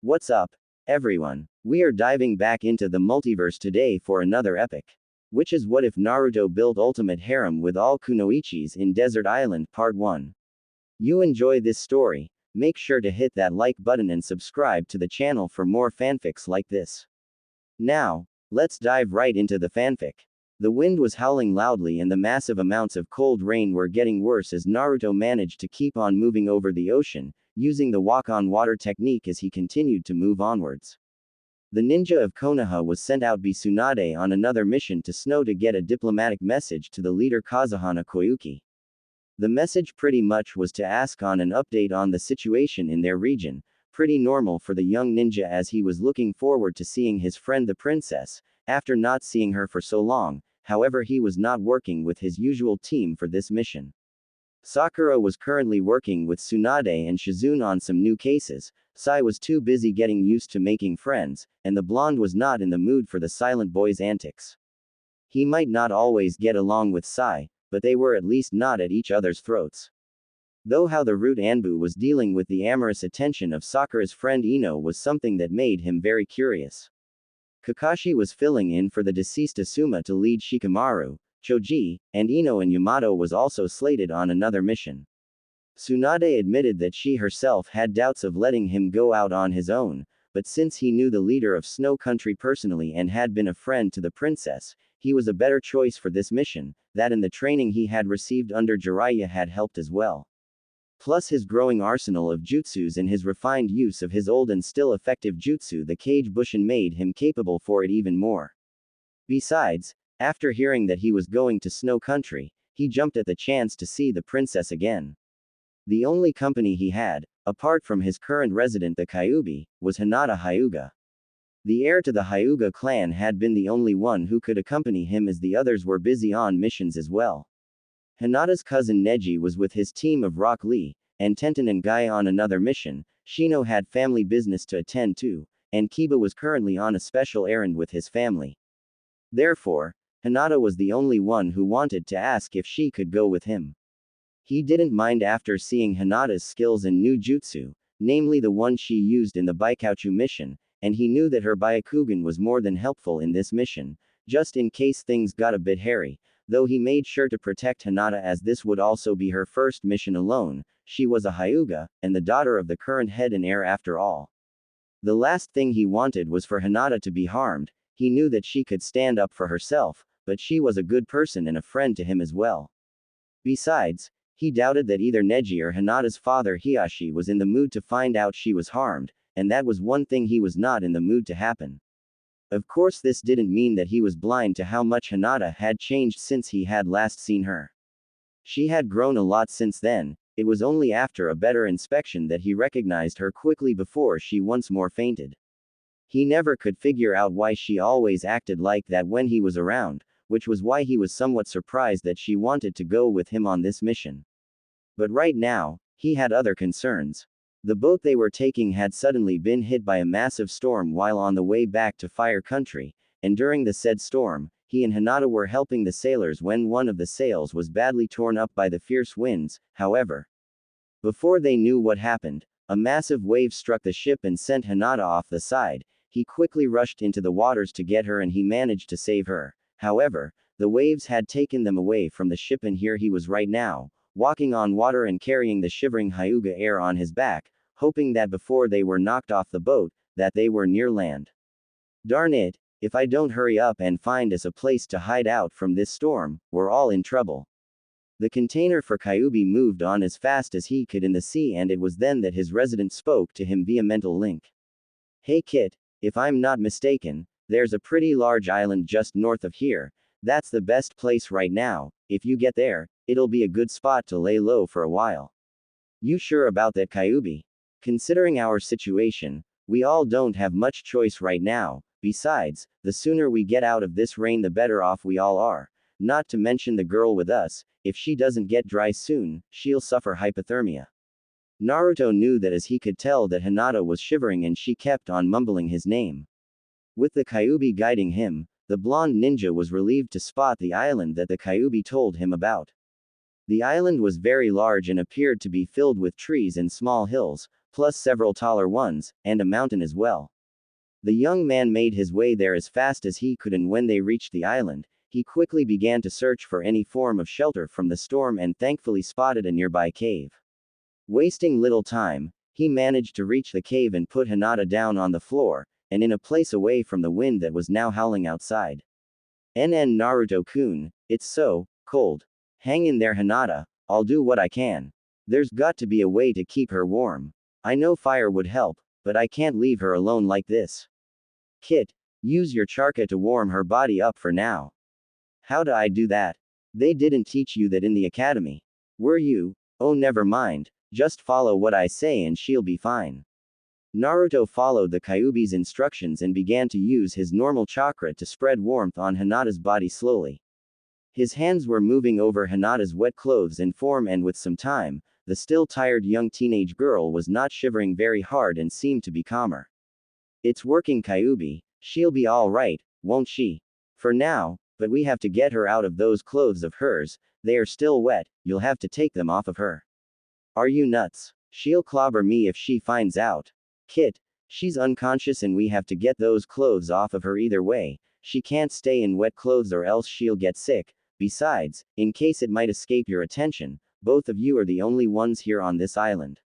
What's up, everyone? We are diving back into the multiverse today for another epic. Which is What If Naruto Built Ultimate Harem with All Kunoichis in Desert Island Part 1. You enjoy this story? Make sure to hit that like button and subscribe to the channel for more fanfics like this. Now, let's dive right into the fanfic. The wind was howling loudly and the massive amounts of cold rain were getting worse as Naruto managed to keep on moving over the ocean, using the walk-on-water technique as he continued to move onwards. The ninja of Konoha was sent out by Tsunade on another mission to Snow to get a diplomatic message to the leader Kazuhana Koyuki. The message pretty much was to ask on an update on the situation in their region, pretty normal for the young ninja as he was looking forward to seeing his friend the princess, after not seeing her for so long. However, he was not working with his usual team for this mission. Sakura was currently working with Tsunade and Shizune on some new cases. Sai was too busy getting used to making friends, and the blonde was not in the mood for the silent boy's antics. He might not always get along with Sai, but they were at least not at each other's throats. Though how the rude Anbu was dealing with the amorous attention of Sakura's friend Ino was something that made him very curious. Kakashi was filling in for the deceased Asuma to lead Shikamaru, Choji, and Ino, and Yamato was also slated on another mission. Tsunade admitted that she herself had doubts of letting him go out on his own, but since he knew the leader of Snow Country personally and had been a friend to the princess, he was a better choice for this mission, that and the training he had received under Jiraiya had helped as well. Plus his growing arsenal of jutsus and his refined use of his old and still effective jutsu, the Kage Bushin, made him capable for it even more. Besides, after hearing that he was going to Snow Country, he jumped at the chance to see the princess again. The only company he had, apart from his current resident the Kyuubi, was Hinata Hyuga. The heir to the Hyuga clan had been the only one who could accompany him as the others were busy on missions as well. Hinata's cousin Neji was with his team of Rock Lee, and Tenten and Guy on another mission. Shino had family business to attend to, and Kiba was currently on a special errand with his family. Therefore, Hinata was the only one who wanted to ask if she could go with him. He didn't mind after seeing Hinata's skills in new jutsu, namely the one she used in the Baikouchu mission, and he knew that her Byakugan was more than helpful in this mission, just in case things got a bit hairy. Though he made sure to protect Hinata as this would also be her first mission alone. She was a Hyuga, and the daughter of the current head and heir after all. The last thing he wanted was for Hinata to be harmed. He knew that she could stand up for herself, but she was a good person and a friend to him as well. Besides, he doubted that either Neji or Hinata's father Hiyashi was in the mood to find out she was harmed, and that was one thing he was not in the mood to happen. Of course, this didn't mean that he was blind to how much Hinata had changed since he had last seen her. She had grown a lot since then. It was only after a better inspection that he recognized her quickly before she once more fainted. He never could figure out why she always acted like that when he was around, which was why he was somewhat surprised that she wanted to go with him on this mission. But right now, he had other concerns. The boat they were taking had suddenly been hit by a massive storm while on the way back to Fire Country, and during the said storm, he and Hinata were helping the sailors when one of the sails was badly torn up by the fierce winds. However, before they knew what happened, a massive wave struck the ship and sent Hinata off the side. He quickly rushed into the waters to get her and he managed to save her. However, the waves had taken them away from the ship and here he was right now, walking on water and carrying the shivering Hyuga heir on his back, hoping that before they were knocked off the boat, that they were near land. Darn it, if I don't hurry up and find us a place to hide out from this storm, we're all in trouble. The container for Kyuubi moved on as fast as he could in the sea, and it was then that his resident spoke to him via mental link. Hey Kit, if I'm not mistaken, there's a pretty large island just north of here. That's the best place right now. If you get there, it'll be a good spot to lay low for a while. You sure about that, Kyuubi? Considering our situation, we all don't have much choice right now. Besides, the sooner we get out of this rain the better off we all are. Not to mention the girl with us, if she doesn't get dry soon, she'll suffer hypothermia. Naruto knew that as he could tell that Hinata was shivering and she kept on mumbling his name. With the Kyuubi guiding him, the blonde ninja was relieved to spot the island that the Kyuubi told him about. The island was very large and appeared to be filled with trees and small hills, plus several taller ones, and a mountain as well. The young man made his way there as fast as he could, and when they reached the island, he quickly began to search for any form of shelter from the storm and thankfully spotted a nearby cave. Wasting little time, he managed to reach the cave and put Hinata down on the floor, and in a place away from the wind that was now howling outside. NN Naruto-kun, it's so cold. Hang in there, Hinata, I'll do what I can. There's got to be a way to keep her warm. I know fire would help, but I can't leave her alone like this. Kit, use your charka to warm her body up for now. How do I do that? They didn't teach you that in the academy. Were you? Oh, never mind, just follow what I say and she'll be fine. Naruto followed the Kyuubi's instructions and began to use his normal chakra to spread warmth on Hinata's body slowly. His hands were moving over Hinata's wet clothes in form, and with some time, the still tired young teenage girl was not shivering very hard and seemed to be calmer. It's working, Kyuubi, she'll be all right, won't she? For now, but we have to get her out of those clothes of hers, they are still wet, you'll have to take them off of her. Are you nuts? She'll clobber me if she finds out. Kit, she's unconscious and we have to get those clothes off of her either way, she can't stay in wet clothes or else she'll get sick. Besides, in case it might escape your attention, both of you are the only ones here on this island.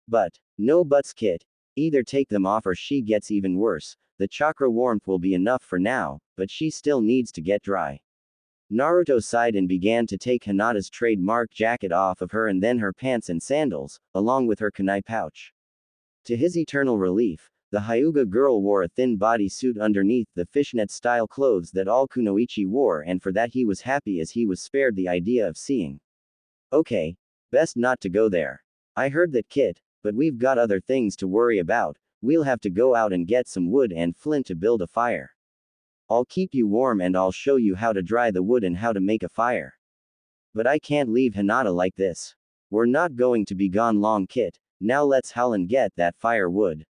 But, no buts, Kit, either take them off or she gets even worse, the chakra warmth will be enough for now, but she still needs to get dry. Naruto sighed and began to take Hinata's trademark jacket off of her and then her pants and sandals, along with her kunai pouch. To his eternal relief, the Hyuga girl wore a thin bodysuit underneath the fishnet-style clothes that all kunoichi wore, and for that he was happy as he was spared the idea of seeing. Okay, best not to go there. I heard that, Kit, but we've got other things to worry about, we'll have to go out and get some wood and flint to build a fire. I'll keep you warm and I'll show you how to dry the wood and how to make a fire. But I can't leave Hinata like this. We're not going to be gone long, Kit, now let's howl and get that firewood.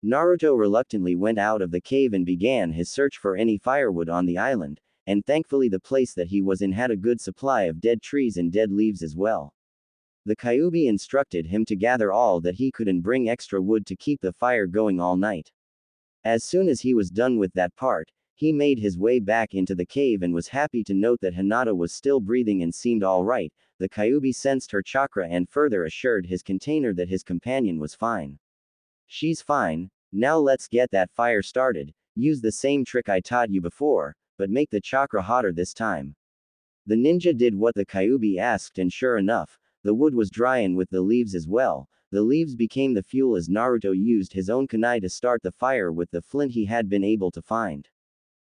Naruto reluctantly went out of the cave and began his search for any firewood on the island, and thankfully the place that he was in had a good supply of dead trees and dead leaves as well. The Kyuubi instructed him to gather all that he could and bring extra wood to keep the fire going all night. As soon as he was done with that part, he made his way back into the cave and was happy to note that Hinata was still breathing and seemed all right. The Kyuubi sensed her chakra and further assured his container that his companion was fine. She's fine, now let's get that fire started, use the same trick I taught you before, but make the chakra hotter this time. The ninja did what the Kyuubi asked and sure enough, the wood was dry and with the leaves as well. The leaves became the fuel as Naruto used his own kunai to start the fire with the flint he had been able to find.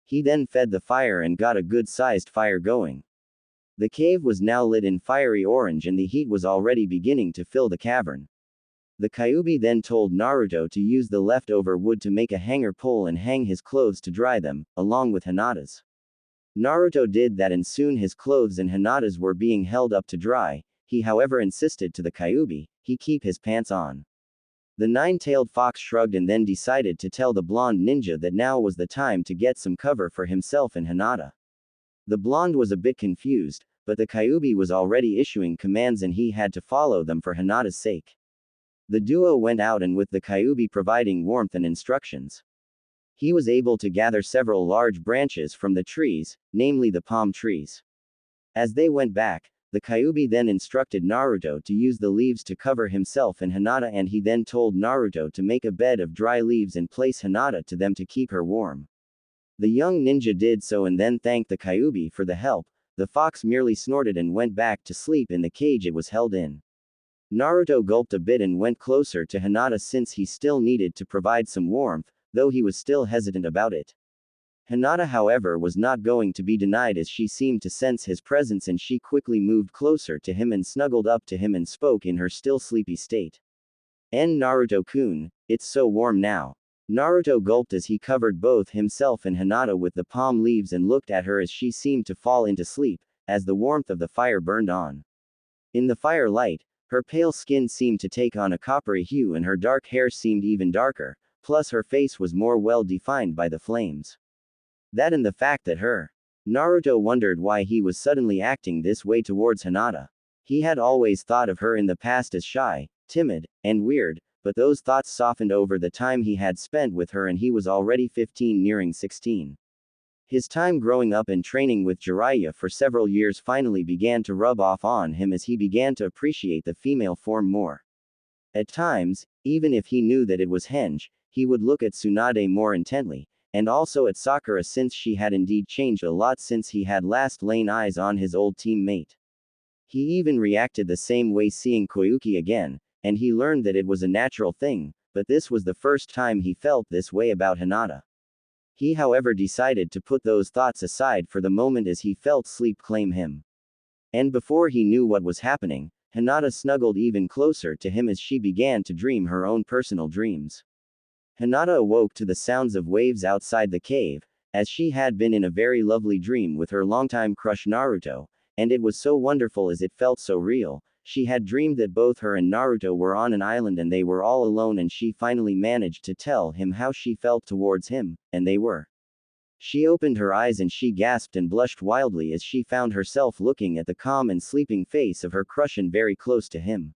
He then fed the fire and got a good-sized fire going. The cave was now lit in fiery orange and the heat was already beginning to fill the cavern. The Kyuubi then told Naruto to use the leftover wood to make a hanger pole and hang his clothes to dry them, along with Hinata's. Naruto did that and soon his clothes and Hinata's were being held up to dry. He however insisted to the Kyuubi he keep his pants on. The nine-tailed fox shrugged and then decided to tell the blonde ninja that now was the time to get some cover for himself and Hinata. The blonde was a bit confused, but the Kyuubi was already issuing commands and he had to follow them for Hinata's sake. The duo went out and with the Kyuubi providing warmth and instructions, he was able to gather several large branches from the trees, namely the palm trees. As they went back, the Kyuubi then instructed Naruto to use the leaves to cover himself and Hinata, and he then told Naruto to make a bed of dry leaves and place Hinata to them to keep her warm. The young ninja did so and then thanked the Kyuubi for the help. The fox merely snorted and went back to sleep in the cage it was held in. Naruto gulped a bit and went closer to Hinata since he still needed to provide some warmth, though he was still hesitant about it. Hinata however was not going to be denied as she seemed to sense his presence and she quickly moved closer to him and snuggled up to him and spoke in her still sleepy state. Naruto-kun, it's so warm now. Naruto gulped as he covered both himself and Hinata with the palm leaves and looked at her as she seemed to fall into sleep, as the warmth of the fire burned on. In the firelight, her pale skin seemed to take on a coppery hue and her dark hair seemed even darker, plus her face was more well defined by the flames. That and the fact that Naruto wondered why he was suddenly acting this way towards Hinata. He had always thought of her in the past as shy, timid, and weird, but those thoughts softened over the time he had spent with her, and he was already 15, nearing 16. His time growing up and training with Jiraiya for several years finally began to rub off on him as he began to appreciate the female form more. At times, even if he knew that it was henge, he would look at Tsunade more intently, and also at Sakura, since she had indeed changed a lot since he had last lain eyes on his old teammate. He even reacted the same way seeing Koyuki again, and he learned that it was a natural thing, but this was the first time he felt this way about Hinata. He, however, decided to put those thoughts aside for the moment as he felt sleep claim him. And before he knew what was happening, Hinata snuggled even closer to him as she began to dream her own personal dreams. Hinata awoke to the sounds of waves outside the cave, as she had been in a very lovely dream with her longtime crush Naruto, and it was so wonderful as it felt so real. She had dreamed that both her and Naruto were on an island and they were all alone, and she finally managed to tell him how she felt towards him, and they were. She opened her eyes and she gasped and blushed wildly as she found herself looking at the calm and sleeping face of her crush and very close to him.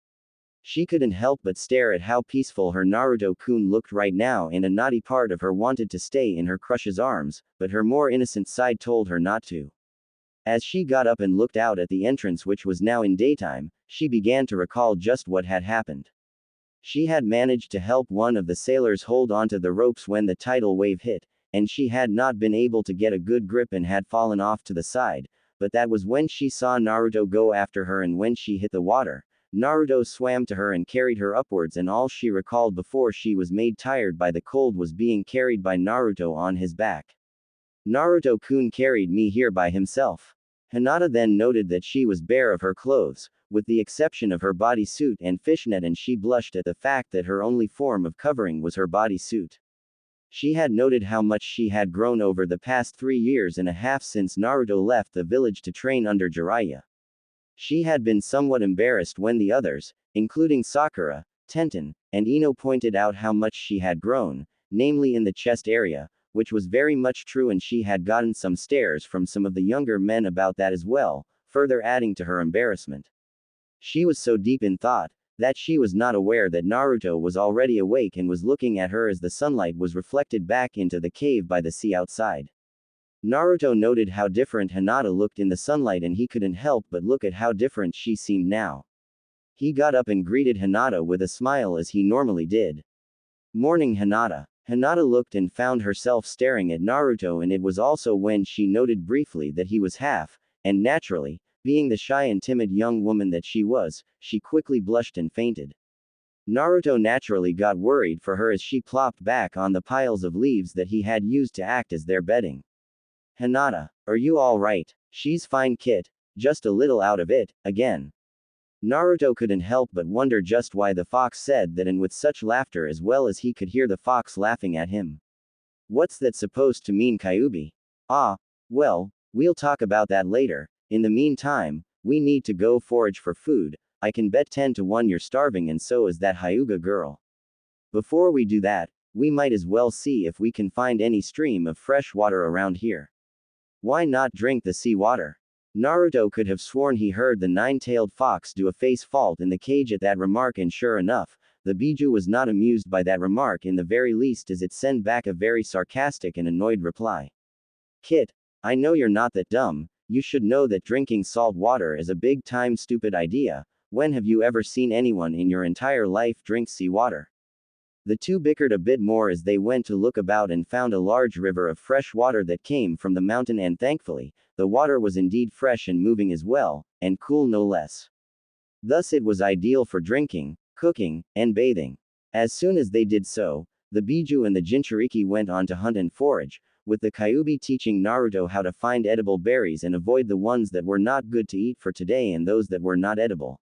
She couldn't help but stare at how peaceful her Naruto-kun looked right now, and a naughty part of her wanted to stay in her crush's arms, but her more innocent side told her not to. As she got up and looked out at the entrance, which was now in daytime, she began to recall just what had happened. She had managed to help one of the sailors hold onto the ropes when the tidal wave hit, and she had not been able to get a good grip and had fallen off to the side, but that was when she saw Naruto go after her, and when she hit the water, Naruto swam to her and carried her upwards, and all she recalled before she was made tired by the cold was being carried by Naruto on his back. Naruto-kun carried me here by himself. Hinata then noted that she was bare of her clothes, with the exception of her bodysuit and fishnet, and she blushed at the fact that her only form of covering was her bodysuit. She had noted how much she had grown over the past 3 years and a half since Naruto left the village to train under Jiraiya. She had been somewhat embarrassed when the others, including Sakura, Tenten, and Ino, pointed out how much she had grown, namely in the chest area, which was very much true, and she had gotten some stares from some of the younger men about that as well, further adding to her embarrassment. She was so deep in thought that she was not aware that Naruto was already awake and was looking at her as the sunlight was reflected back into the cave by the sea outside. Naruto noted how different Hinata looked in the sunlight, and he couldn't help but look at how different she seemed now. He got up and greeted Hinata with a smile as he normally did. "Morning, Hinata." Hinata looked and found herself staring at Naruto, and it was also when she noted briefly that he was half, and naturally, being the shy and timid young woman that she was, she quickly blushed and fainted. Naruto naturally got worried for her as she plopped back on the piles of leaves that he had used to act as their bedding. "Hinata, are you all right?" "She's fine, Kit. Just a little out of it, again." Naruto couldn't help but wonder just why the fox said that, and with such laughter as well as he could hear the fox laughing at him. "What's that supposed to mean, Kyubi?" "Ah, well, we'll talk about that later. In the meantime, we need to go forage for food. I can bet 10 to 1 you're starving, and so is that Hyuga girl. Before we do that, we might as well see if we can find any stream of fresh water around here. Why not drink the sea water?" Naruto could have sworn he heard the nine-tailed fox do a face fault in the cage at that remark, and sure enough, the Biju was not amused by that remark in the very least, as it sent back a very sarcastic and annoyed reply. "Kit, I know you're not that dumb. You should know that drinking salt water is a big-time stupid idea. When have you ever seen anyone in your entire life drink seawater?" The two bickered a bit more as they went to look about and found a large river of fresh water that came from the mountain, and thankfully, the water was indeed fresh and moving as well, and cool no less. Thus it was ideal for drinking, cooking, and bathing. As soon as they did so, the Biju and the Jinchuriki went on to hunt and forage, with the Kyubi teaching Naruto how to find edible berries and avoid the ones that were not good to eat for today and those that were not edible.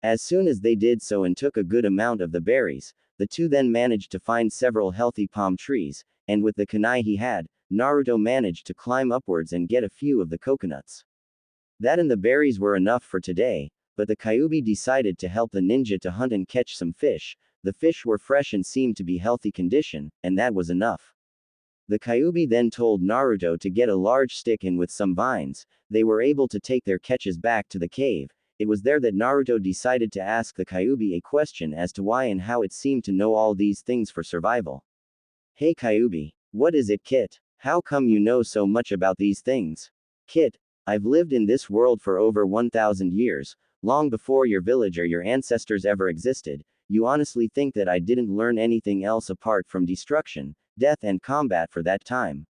As soon as they did so and took a good amount of the berries, the two then managed to find several healthy palm trees, and with the kunai he had, Naruto managed to climb upwards and get a few of the coconuts. That and the berries were enough for today, but the Kyubi decided to help the ninja to hunt and catch some fish. The fish were fresh and seemed to be healthy condition, and that was enough. The Kyubi then told Naruto to get a large stick, and with some vines, they were able to take their catches back to the cave. it was there that Naruto decided to ask the Kyuubi a question as to why and how it seemed to know all these things for survival. Hey Kyuubi, what is it, Kit? How come you know so much about these things? Kit, I've lived in this world for over 1,000 years, long before your village or your ancestors ever existed. You honestly think that I didn't learn anything else apart from destruction, death and combat for that time?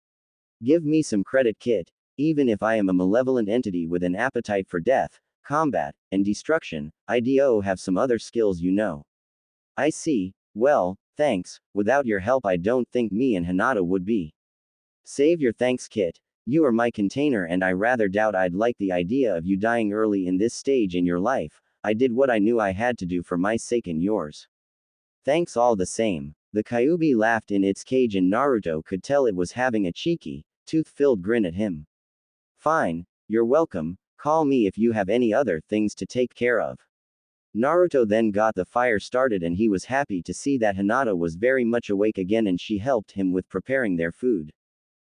Give me some credit, Kit. Even if I am a malevolent entity with an appetite for death, combat, and destruction, I do have some other skills, you know. I see. Well, thanks. Without your help I don't think me and Hinata would be. Save your thanks, Kit. You are my container and I rather doubt I'd like the idea of you dying early in this stage in your life. I did what I knew I had to do for my sake and yours. Thanks all the same. The Kyuubi laughed in its cage and Naruto could tell it was having a cheeky, tooth-filled grin at him. Fine, you're welcome, call me if you have any other things to take care of. Naruto then got the fire started and he was happy to see that Hinata was very much awake again and she helped him with preparing their food.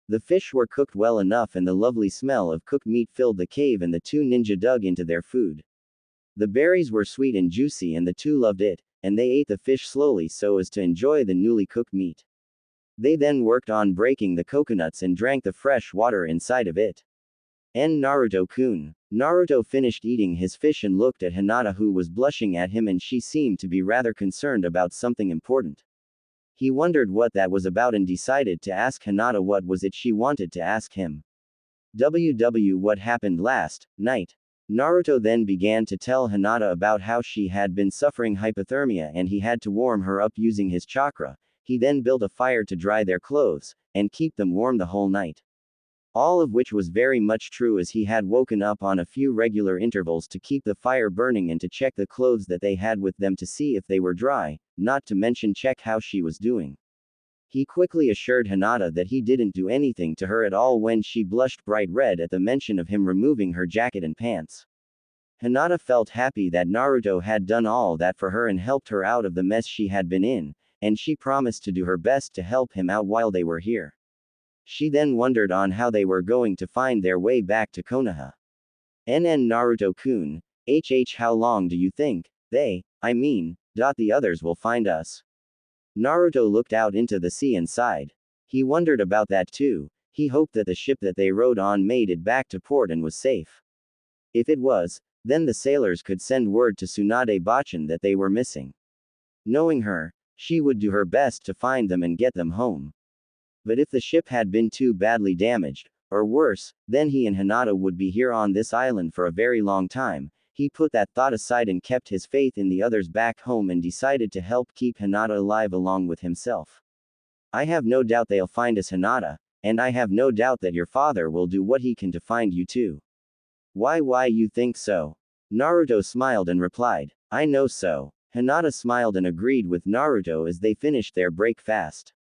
The fish were cooked well enough and the lovely smell of cooked meat filled the cave and the two ninja dug into their food. The berries were sweet and juicy and the two loved it, and they ate the fish slowly so as to enjoy the newly cooked meat. They then worked on breaking the coconuts and drank the fresh water inside of it. Naruto-kun. Naruto finished eating his fish and looked at Hinata who was blushing at him and she seemed to be rather concerned about something important. He wondered what that was about and decided to ask Hinata what was it she wanted to ask him. What happened last night? Naruto then began to tell Hinata about how she had been suffering hypothermia and he had to warm her up using his chakra. He then built a fire to dry their clothes, and keep them warm the whole night. All of which was very much true as he had woken up on a few regular intervals to keep the fire burning and to check the clothes that they had with them to see if they were dry, not to mention check how she was doing. He quickly assured Hinata that he didn't do anything to her at all when she blushed bright red at the mention of him removing her jacket and pants. Hinata felt happy that Naruto had done all that for her and helped her out of the mess she had been in, and she promised to do her best to help him out while they were here. She then wondered on how they were going to find their way back to Konoha. Naruto-kun, how long do you think the others will find us? Naruto looked out into the sea and sighed. He wondered about that too. He hoped that the ship that they rode on made it back to port and was safe. If it was, then the sailors could send word to Tsunade Bachan that they were missing. Knowing her, she would do her best to find them and get them home. But if the ship had been too badly damaged, or worse, then he and Hinata would be here on this island for a very long time. He put that thought aside and kept his faith in the others back home and decided to help keep Hinata alive along with himself. I have no doubt they'll find us, Hinata, and I have no doubt that your father will do what he can to find you too. Why you think so? Naruto smiled and replied, I know so. Hinata smiled and agreed with Naruto as they finished their breakfast.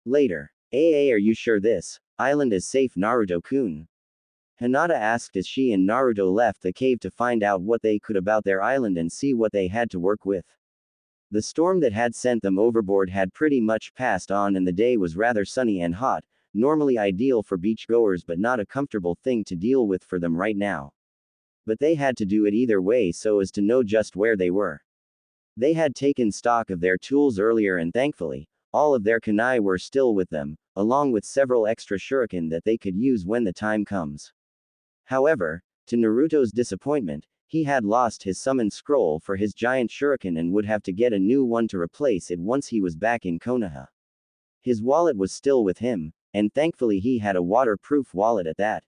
Later. Are you sure this island is safe, Naruto-kun? Hinata asked as she and Naruto left the cave to find out what they could about their island and see what they had to work with. The storm that had sent them overboard had pretty much passed on and the day was rather sunny and hot, normally ideal for beachgoers but not a comfortable thing to deal with for them right now. But they had to do it either way so as to know just where they were. They had taken stock of their tools earlier and thankfully, all of their kunai were still with them, along with several extra shuriken that they could use when the time comes. However, to Naruto's disappointment, he had lost his summon scroll for his giant shuriken and would have to get a new one to replace it once he was back in Konoha. His wallet was still with him, and thankfully he had a waterproof wallet at that.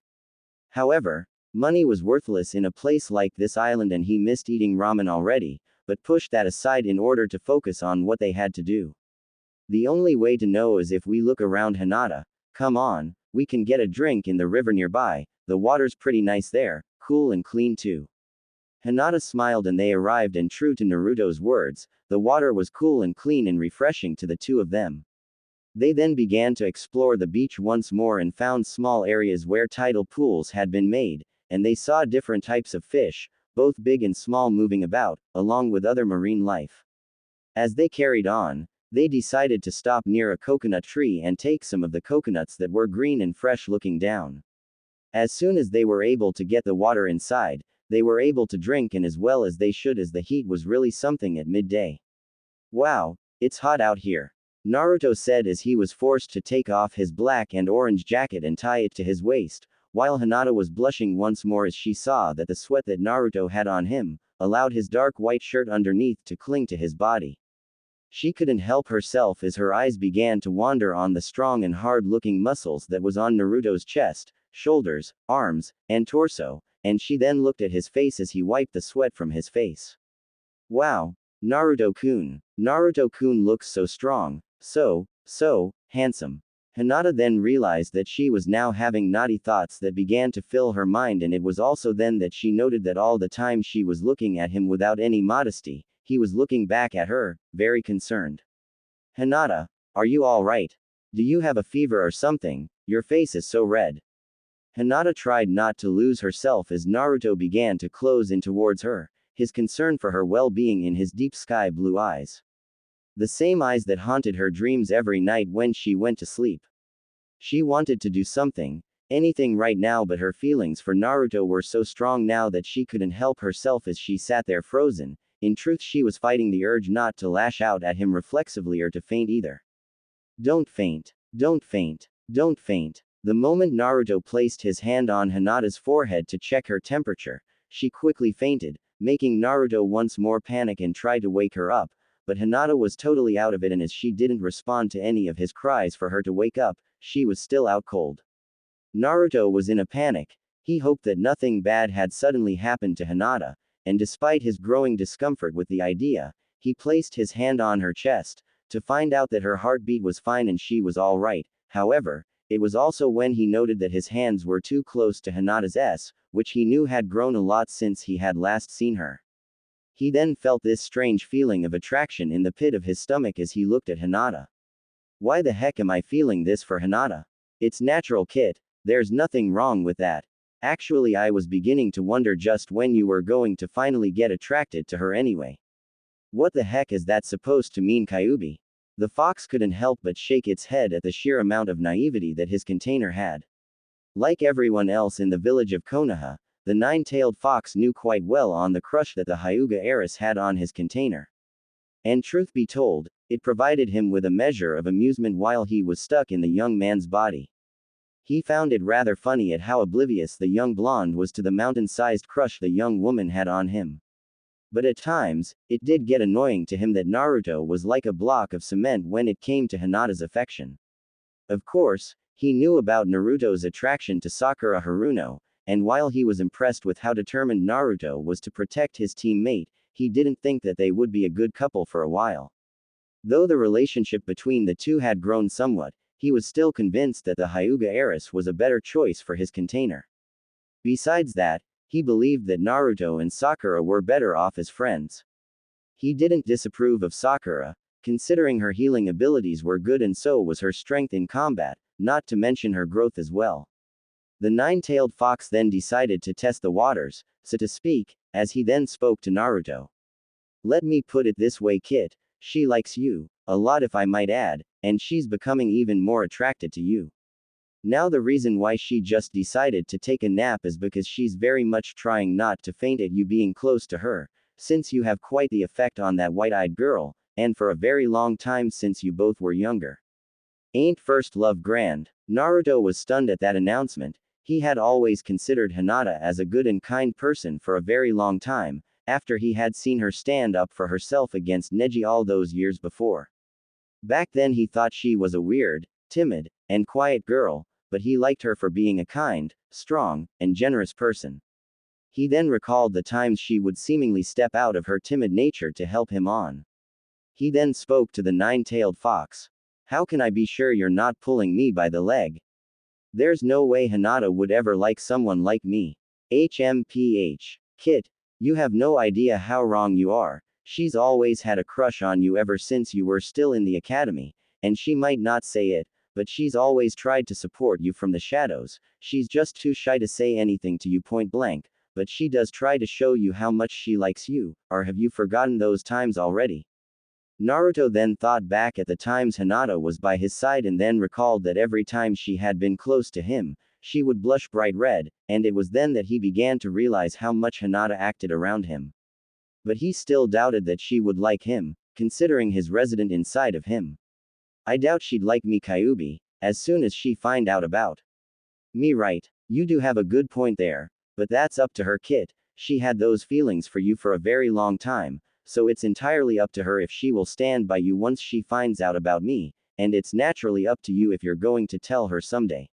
However, money was worthless in a place like this island and he missed eating ramen already, but pushed that aside in order to focus on what they had to do. The only way to know is if we look around, Hinata. Come on, we can get a drink in the river nearby, the water's pretty nice there, cool and clean too. Hinata smiled and they arrived and true to Naruto's words, the water was cool and clean and refreshing to the two of them. They then began to explore the beach once more and found small areas where tidal pools had been made, and they saw different types of fish, both big and small moving about, along with other marine life. As they carried on, they decided to stop near a coconut tree and take some of the coconuts that were green and fresh looking down. As soon as they were able to get the water inside, They were able to drink and as well as they should, as the heat was really something at midday. Wow, it's hot out here, Naruto said as he was forced to take off his black and orange jacket and tie it to his waist, while Hinata was blushing once more as she saw that the sweat that Naruto had on him allowed his dark white shirt underneath to cling to his body. She couldn't help herself as her eyes began to wander on the strong and hard-looking muscles that was on Naruto's chest, shoulders, arms, and torso, and she then looked at his face as he wiped the sweat from his face. Wow, Naruto-kun. Naruto-kun looks so strong, so handsome. Hinata then realized that she was now having naughty thoughts that began to fill her mind, and it was also then that she noted that all the time she was looking at him without any modesty, he was looking back at her, very concerned. Hinata, are you alright? Do you have a fever or something? Your face is so red. Hinata tried not to lose herself as Naruto began to close in towards her, his concern for her well-being in his deep sky blue eyes. The same eyes that haunted her dreams every night when she went to sleep. She wanted to do something, anything right now, but her feelings for Naruto were so strong now that she couldn't help herself as she sat there frozen. In truth, she was fighting the urge not to lash out at him reflexively or to faint either. Don't faint. Don't faint. Don't faint. The moment Naruto placed his hand on Hinata's forehead to check her temperature, she quickly fainted, making Naruto once more panic and try to wake her up, but Hinata was totally out of it, and as she didn't respond to any of his cries for her to wake up, she was still out cold. Naruto was in a panic. He hoped that nothing bad had suddenly happened to Hinata, and despite his growing discomfort with the idea, he placed his hand on her chest, to find out that her heartbeat was fine and she was alright. However, it was also when he noted that his hands were too close to Hinata's, which he knew had grown a lot since he had last seen her. He then felt this strange feeling of attraction in the pit of his stomach as he looked at Hinata. Why the heck am I feeling this for Hinata? It's natural, Kit. There's nothing wrong with that. Actually, I was beginning to wonder just when you were going to finally get attracted to her anyway. What the heck is that supposed to mean, Kyubi? The fox couldn't help but shake its head at the sheer amount of naivety that his container had. Like everyone else in the village of Konoha, the nine-tailed fox knew quite well on the crush that the Hyuga heiress had on his container. And truth be told, it provided him with a measure of amusement while he was stuck in the young man's body. He found it rather funny at how oblivious the young blonde was to the mountain-sized crush the young woman had on him. But at times, it did get annoying to him that Naruto was like a block of cement when it came to Hinata's affection. Of course, he knew about Naruto's attraction to Sakura Haruno, and while he was impressed with how determined Naruto was to protect his teammate, he didn't think that they would be a good couple for a while. Though the relationship between the two had grown somewhat, he was still convinced that the Hyuga heiress was a better choice for his container. Besides that, he believed that Naruto and Sakura were better off as friends. He didn't disapprove of Sakura, considering her healing abilities were good and so was her strength in combat, not to mention her growth as well. The nine-tailed fox then decided to test the waters, so to speak, as he then spoke to Naruto. Let me put it this way, Kit, she likes you, a lot if I might add, and she's becoming even more attracted to you. Now the reason why she just decided to take a nap is because she's very much trying not to faint at you being close to her, since you have quite the effect on that white-eyed girl, and for a very long time since you both were younger. Ain't first love grand? Naruto was stunned at that announcement. He had always considered Hinata as a good and kind person for a very long time, after he had seen her stand up for herself against Neji all those years before. Back then he thought she was a weird, timid, and quiet girl, but he liked her for being a kind, strong, and generous person. He then recalled the times she would seemingly step out of her timid nature to help him on. He then spoke to the nine-tailed fox. How can I be sure you're not pulling me by the leg? There's no way Hinata would ever like someone like me. HMPH. Kit, you have no idea how wrong you are. She's always had a crush on you ever since you were still in the academy, and she might not say it, but she's always tried to support you from the shadows. She's just too shy to say anything to you point blank, but she does try to show you how much she likes you, or have you forgotten those times already? Naruto then thought back at the times Hinata was by his side and then recalled that every time she had been close to him, she would blush bright red, and it was then that he began to realize how much Hinata acted around him. But he still doubted that she would like him, considering his resident inside of him. I doubt she'd like me, Kyubi, as soon as she find out about me, right? You do have a good point there, but that's up to her, Kit. She had those feelings for you for a very long time, so it's entirely up to her if she will stand by you once she finds out about me, and it's naturally up to you if you're going to tell her someday.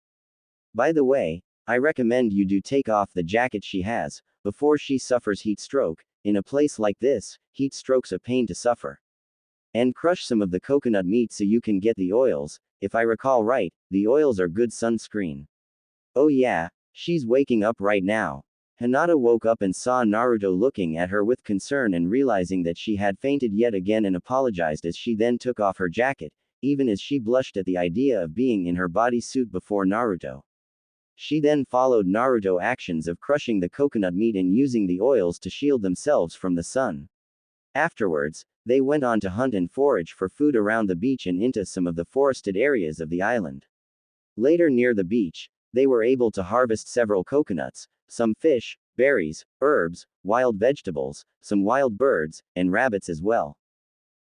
By the way, I recommend you do take off the jacket she has, before she suffers heat stroke. In a place like this, heat stroke's a pain to suffer. And crush some of the coconut meat so you can get the oils. If I recall right, the oils are good sunscreen. Oh yeah, she's waking up right now. Hinata woke up and saw Naruto looking at her with concern and realizing that she had fainted yet again and apologized as she then took off her jacket, even as she blushed at the idea of being in her bodysuit before Naruto. She then followed Naruto's actions of crushing the coconut meat and using the oils to shield themselves from the sun. Afterwards, they went on to hunt and forage for food around the beach and into some of the forested areas of the island. Later near the beach, they were able to harvest several coconuts, some fish, berries, herbs, wild vegetables, some wild birds, and rabbits as well.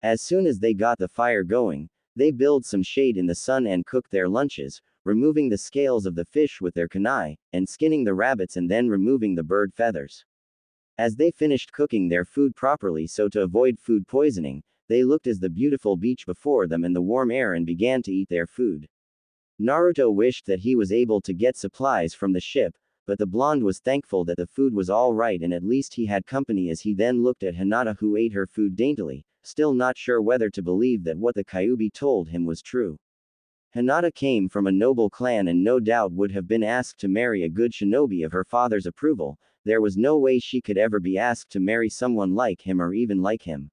As soon as they got the fire going, they built some shade in the sun and cooked their lunches, removing the scales of the fish with their kunai, and skinning the rabbits and then removing the bird feathers. As they finished cooking their food properly so to avoid food poisoning, they looked at the beautiful beach before them and the warm air and began to eat their food. Naruto wished that he was able to get supplies from the ship, but the blonde was thankful that the food was all right and at least he had company as he then looked at Hinata who ate her food daintily, still not sure whether to believe that what the Kyubi told him was true. Hinata came from a noble clan and no doubt would have been asked to marry a good shinobi of her father's approval. There was no way she could ever be asked to marry someone like him or even like him.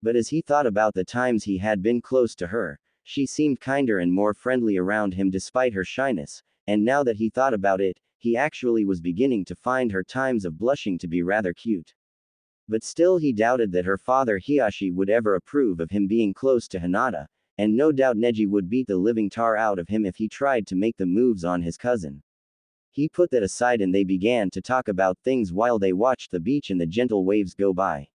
But as he thought about the times he had been close to her, she seemed kinder and more friendly around him despite her shyness, and now that he thought about it, he actually was beginning to find her times of blushing to be rather cute. But still he doubted that her father Hiyashi would ever approve of him being close to Hinata, and no doubt Neji would beat the living tar out of him if he tried to make the moves on his cousin. He put that aside and they began to talk about things while they watched the beach and the gentle waves go by.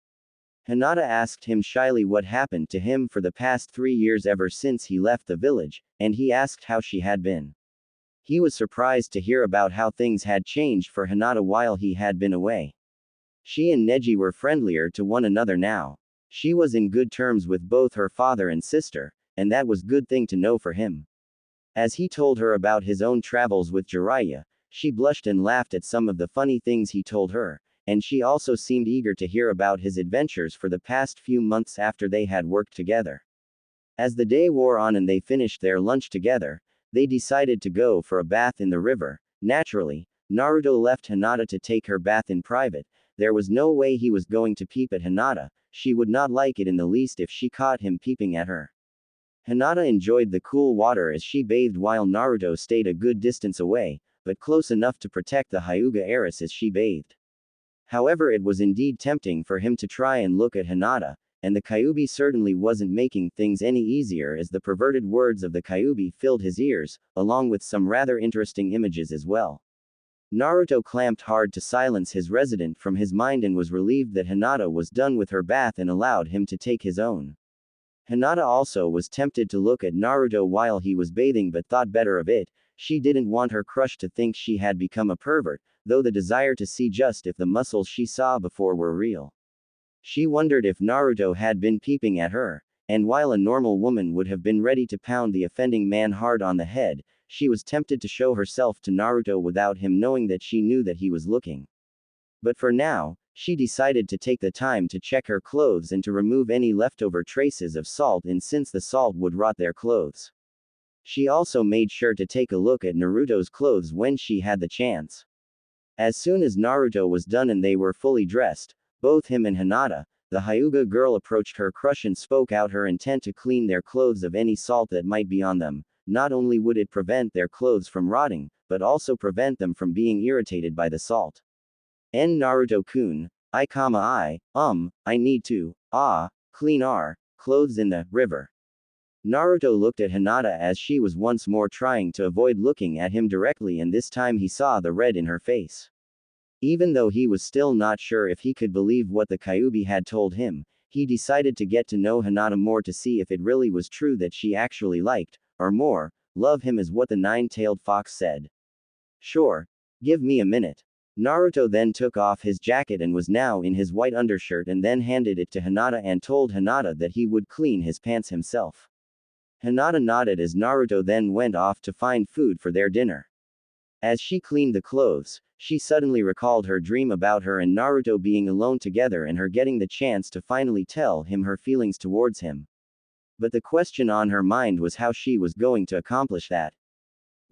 Hinata asked him shyly what happened to him for the past 3 years ever since he left the village, and he asked how she had been. He was surprised to hear about how things had changed for Hinata while he had been away. She and Neji were friendlier to one another now. She was in good terms with both her father and sister, and that was good thing to know for him. As he told her about his own travels with Jiraiya, she blushed and laughed at some of the funny things he told her, and she also seemed eager to hear about his adventures for the past few months after they had worked together. As the day wore on and they finished their lunch together, they decided to go for a bath in the river. Naturally, Naruto left Hinata to take her bath in private. There was no way he was going to peep at Hinata. She would not like it in the least if she caught him peeping at her. Hinata enjoyed the cool water as she bathed while Naruto stayed a good distance away, but close enough to protect the Hyuga heiress as she bathed. However, it was indeed tempting for him to try and look at Hinata, and the Kyubi certainly wasn't making things any easier as the perverted words of the Kyubi filled his ears, along with some rather interesting images as well. Naruto clamped hard to silence his resident from his mind and was relieved that Hinata was done with her bath and allowed him to take his own. Hinata also was tempted to look at Naruto while he was bathing but thought better of it. She didn't want her crush to think she had become a pervert, though the desire to see just if the muscles she saw before were real. She wondered if Naruto had been peeping at her, and while a normal woman would have been ready to pound the offending man hard on the head, she was tempted to show herself to Naruto without him knowing that she knew that he was looking. But for now, she decided to take the time to check her clothes and to remove any leftover traces of salt in since the salt would rot their clothes. She also made sure to take a look at Naruto's clothes when she had the chance. As soon as Naruto was done and they were fully dressed, both him and Hinata, the Hyuga girl approached her crush and spoke out her intent to clean their clothes of any salt that might be on them. Not only would it prevent their clothes from rotting, but also prevent them from being irritated by the salt. Naruto-kun, I need to, clean our clothes in the river. Naruto looked at Hinata as she was once more trying to avoid looking at him directly, and this time he saw the red in her face. Even though he was still not sure if he could believe what the Kyuubi had told him, he decided to get to know Hinata more to see if it really was true that she actually liked, or more, love him, as what the nine-tailed fox said. Sure. Give me a minute. Naruto then took off his jacket and was now in his white undershirt, and then handed it to Hinata and told Hinata that he would clean his pants himself. Hinata nodded as Naruto then went off to find food for their dinner. As she cleaned the clothes, she suddenly recalled her dream about her and Naruto being alone together and her getting the chance to finally tell him her feelings towards him. But the question on her mind was how she was going to accomplish that.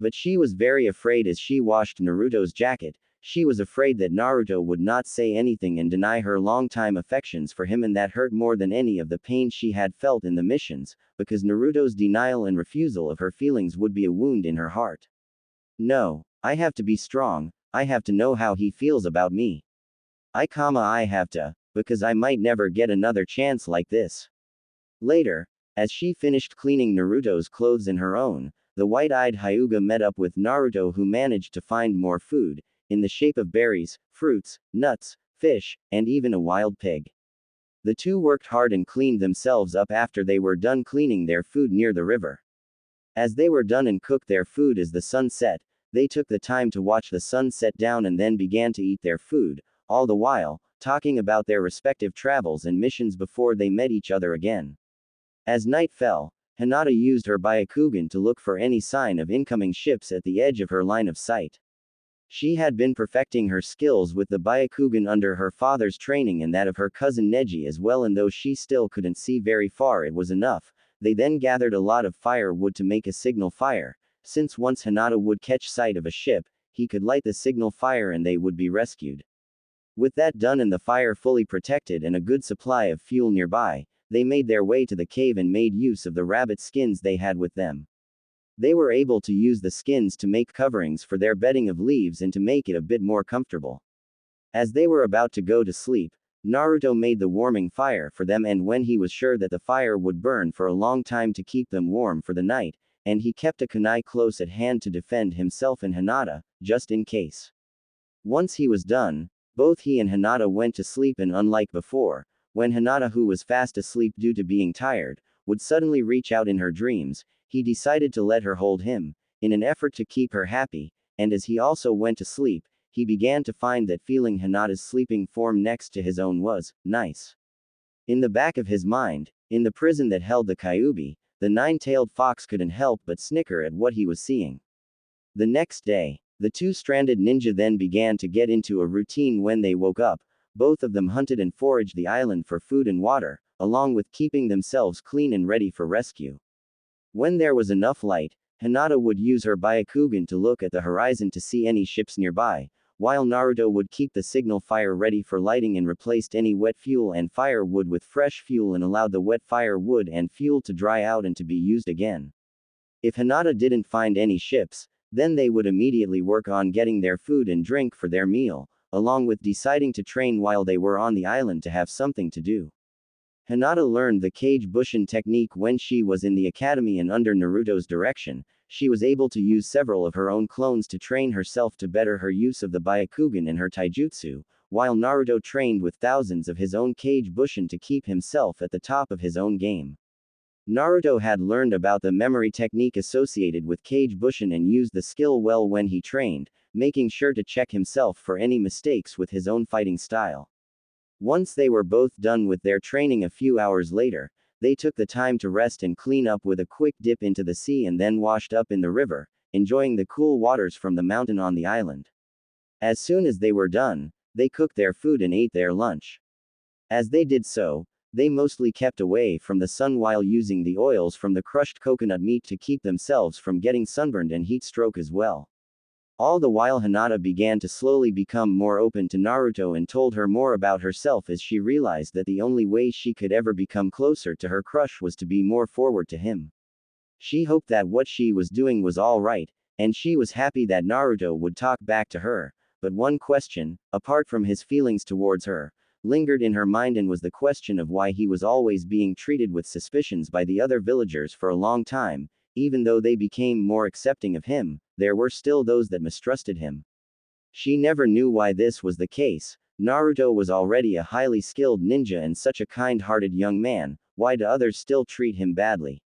But she was very afraid. As she washed Naruto's jacket, she was afraid that Naruto would not say anything and deny her long-time affections for him, and that hurt more than any of the pain she had felt in the missions, because Naruto's denial and refusal of her feelings would be a wound in her heart. No, I have to be strong. I have to know how he feels about me. I have to, because I might never get another chance like this. Later, as she finished cleaning Naruto's clothes and her own, the white-eyed Hyuga met up with Naruto, who managed to find more food, in the shape of berries, fruits, nuts, fish, and even a wild pig. The two worked hard and cleaned themselves up after they were done cleaning their food near the river. As they were done and cooked their food as the sun set, they took the time to watch the sun set down and then began to eat their food, all the while talking about their respective travels and missions before they met each other again. As night fell, Hinata used her Byakugan to look for any sign of incoming ships at the edge of her line of sight. She had been perfecting her skills with the Byakugan under her father's training and that of her cousin Neji as well, and though she still couldn't see very far, it was enough. They then gathered a lot of firewood to make a signal fire, since once Hinata would catch sight of a ship, he could light the signal fire and they would be rescued. With that done and the fire fully protected and a good supply of fuel nearby, they made their way to the cave and made use of the rabbit skins they had with them. They were able to use the skins to make coverings for their bedding of leaves and to make it a bit more comfortable. As they were about to go to sleep, Naruto made the warming fire for them, and when he was sure that the fire would burn for a long time to keep them warm for the night, and he kept a kunai close at hand to defend himself and Hinata, just in case. Once he was done, both he and Hinata went to sleep, and unlike before, when Hinata, who was fast asleep due to being tired, would suddenly reach out in her dreams, he decided to let her hold him, in an effort to keep her happy, and as he also went to sleep, he began to find that feeling Hinata's sleeping form next to his own was nice. In the back of his mind, in the prison that held the Kyuubi, the nine-tailed fox couldn't help but snicker at what he was seeing. The next day, the two stranded ninja then began to get into a routine. When they woke up, both of them hunted and foraged the island for food and water, along with keeping themselves clean and ready for rescue. When there was enough light, Hinata would use her Byakugan to look at the horizon to see any ships nearby, while Naruto would keep the signal fire ready for lighting and replaced any wet fuel and firewood with fresh fuel and allowed the wet firewood and fuel to dry out and to be used again. If Hinata didn't find any ships, then they would immediately work on getting their food and drink for their meal, along with deciding to train while they were on the island to have something to do. Hinata learned the Kage Bushin technique when she was in the academy, and under Naruto's direction, she was able to use several of her own clones to train herself to better her use of the Byakugan and her taijutsu, while Naruto trained with thousands of his own Kage Bushin to keep himself at the top of his own game. Naruto had learned about the memory technique associated with Kage Bushin and used the skill well when he trained, making sure to check himself for any mistakes with his own fighting style. Once they were both done with their training a few hours later, they took the time to rest and clean up with a quick dip into the sea and then washed up in the river, enjoying the cool waters from the mountain on the island. As soon as they were done, they cooked their food and ate their lunch. As they did so, they mostly kept away from the sun while using the oils from the crushed coconut meat to keep themselves from getting sunburned and heat stroke as well. All the while Hinata began to slowly become more open to Naruto and told her more about herself as she realized that the only way she could ever become closer to her crush was to be more forward to him. She hoped that what she was doing was all right, and she was happy that Naruto would talk back to her, but one question, apart from his feelings towards her, lingered in her mind and was the question of why he was always being treated with suspicions by the other villagers for a long time. Even though they became more accepting of him, there were still those that mistrusted him. She never knew why this was the case. Naruto was already a highly skilled ninja and such a kind-hearted young man, why do others still treat him badly?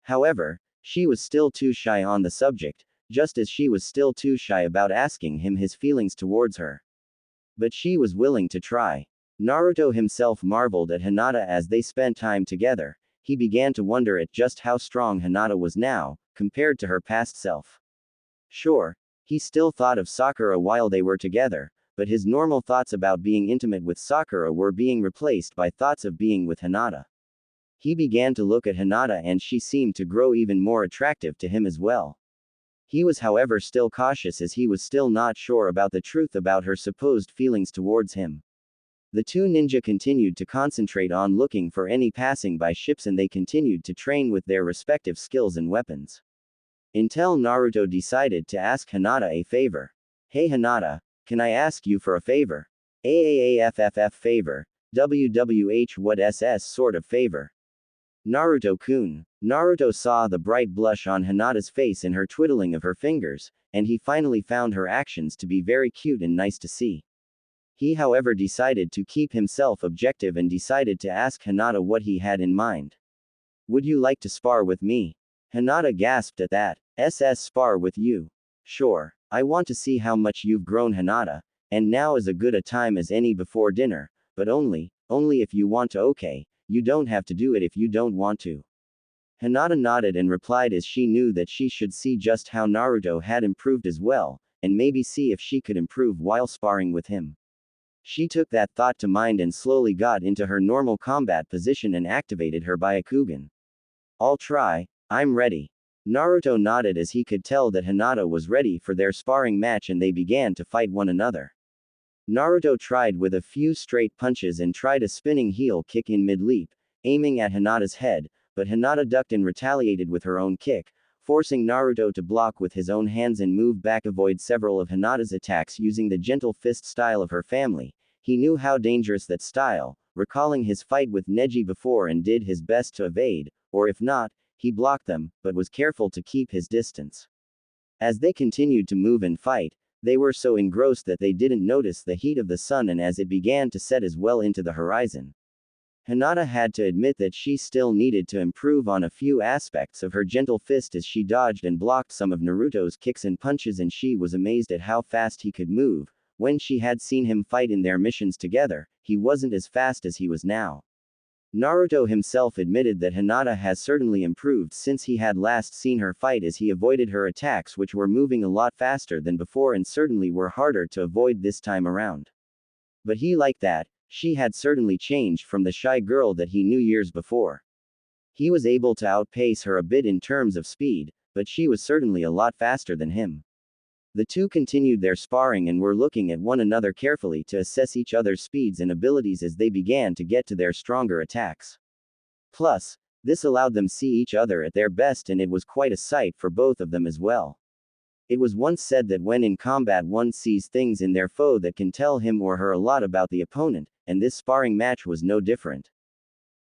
However, she was still too shy on the subject, just as she was still too shy about asking him his feelings towards her. But she was willing to try. Naruto himself marveled at Hinata as they spent time together. He began to wonder at just how strong Hinata was now, compared to her past self. Sure, he still thought of Sakura while they were together, but his normal thoughts about being intimate with Sakura were being replaced by thoughts of being with Hinata. He began to look at Hinata and she seemed to grow even more attractive to him as well. He was however still cautious as he was still not sure about the truth about her supposed feelings towards him. The two ninja continued to concentrate on looking for any passing by ships and they continued to train with their respective skills and weapons. Until Naruto decided to ask Hinata a favor. Hey Hinata, can I ask you for a favor? AAAFFF favor. WWH what SS sort of favor? Naruto-kun. Naruto saw the bright blush on Hinata's face and her twiddling of her fingers, and he finally found her actions to be very cute and nice to see. He however decided to keep himself objective and decided to ask Hinata what he had in mind. Would you like to spar with me? Hinata gasped at that. SS spar with you? Sure. I want to see how much you've grown Hinata, and now is as good a time as any before dinner, but only if you want to. Okay, you don't have to do it if you don't want to. Hinata nodded and replied as she knew that she should see just how Naruto had improved as well, and maybe see if she could improve while sparring with him. She took that thought to mind and slowly got into her normal combat position and activated her Byakugan. I'll try, I'm ready. Naruto nodded as he could tell that Hinata was ready for their sparring match and they began to fight one another. Naruto tried with a few straight punches and tried a spinning heel kick in mid-leap, aiming at Hinata's head, but Hinata ducked and retaliated with her own kick, forcing Naruto to block with his own hands and move back avoid several of Hinata's attacks using the gentle fist style of her family. He knew how dangerous that style, recalling his fight with Neji before and did his best to evade, or if not, he blocked them, but was careful to keep his distance. As they continued to move and fight, they were so engrossed that they didn't notice the heat of the sun and as it began to set as well into the horizon. Hinata had to admit that she still needed to improve on a few aspects of her gentle fist as she dodged and blocked some of Naruto's kicks and punches and she was amazed at how fast he could move. When she had seen him fight in their missions together, he wasn't as fast as he was now. Naruto himself admitted that Hinata has certainly improved since he had last seen her fight as he avoided her attacks which were moving a lot faster than before and certainly were harder to avoid this time around. But he liked that, she had certainly changed from the shy girl that he knew years before. He was able to outpace her a bit in terms of speed, but she was certainly a lot faster than him. The two continued their sparring and were looking at one another carefully to assess each other's speeds and abilities as they began to get to their stronger attacks. Plus, this allowed them see each other at their best and it was quite a sight for both of them as well. It was once said that when in combat one sees things in their foe that can tell him or her a lot about the opponent, and this sparring match was no different.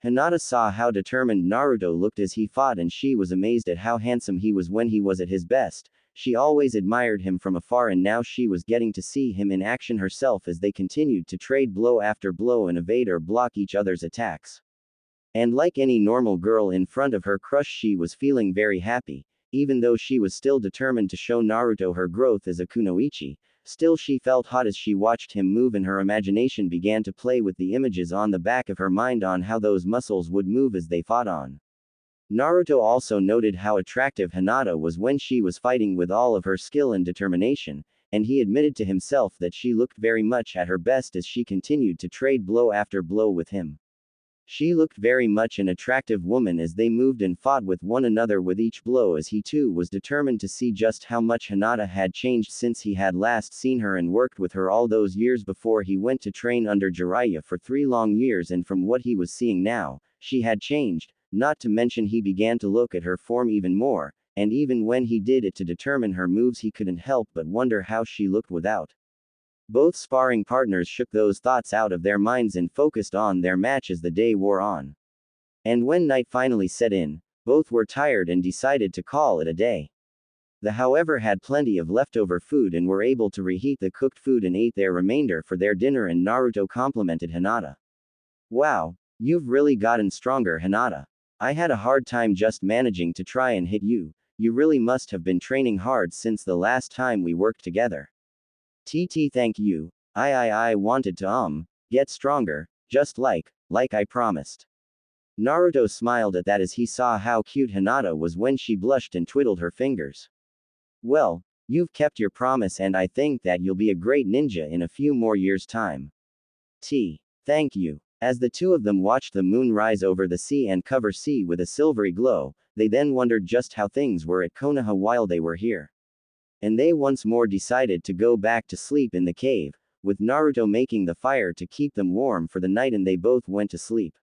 Hinata saw how determined Naruto looked as he fought and she was amazed at how handsome he was when he was at his best. She always admired him from afar and now she was getting to see him in action herself as they continued to trade blow after blow and evade or block each other's attacks. And like any normal girl in front of her crush she was feeling very happy, even though she was still determined to show Naruto her growth as a kunoichi, still she felt hot as she watched him move and her imagination began to play with the images on the back of her mind on how those muscles would move as they fought on. Naruto also noted how attractive Hinata was when she was fighting with all of her skill and determination, and he admitted to himself that she looked very much at her best as she continued to trade blow after blow with him. She looked very much an attractive woman as they moved and fought with one another with each blow as he too was determined to see just how much Hinata had changed since he had last seen her and worked with her all those years before he went to train under Jiraiya for 3 long years and from what he was seeing now, she had changed. Not to mention he began to look at her form even more, and even when he did it to determine her moves he couldn't help but wonder how she looked without. Both sparring partners shook those thoughts out of their minds and focused on their match as the day wore on. And when night finally set in, both were tired and decided to call it a day. They, however, had plenty of leftover food and were able to reheat the cooked food and ate their remainder for their dinner, and Naruto complimented Hinata. Wow, you've really gotten stronger, Hinata. I had a hard time just managing to try and hit you. You really must have been training hard since the last time we worked together. Thank you. I wanted to get stronger, just like I promised. Naruto smiled at that as he saw how cute Hinata was when she blushed and twiddled her fingers. Well, you've kept your promise, and I think that you'll be a great ninja in a few more years' time. Thank you. As the two of them watched the moon rise over the sea and cover sea with a silvery glow, they then wondered just how things were at Konoha while they were here. And they once more decided to go back to sleep in the cave, with Naruto making the fire to keep them warm for the night, and they both went to sleep.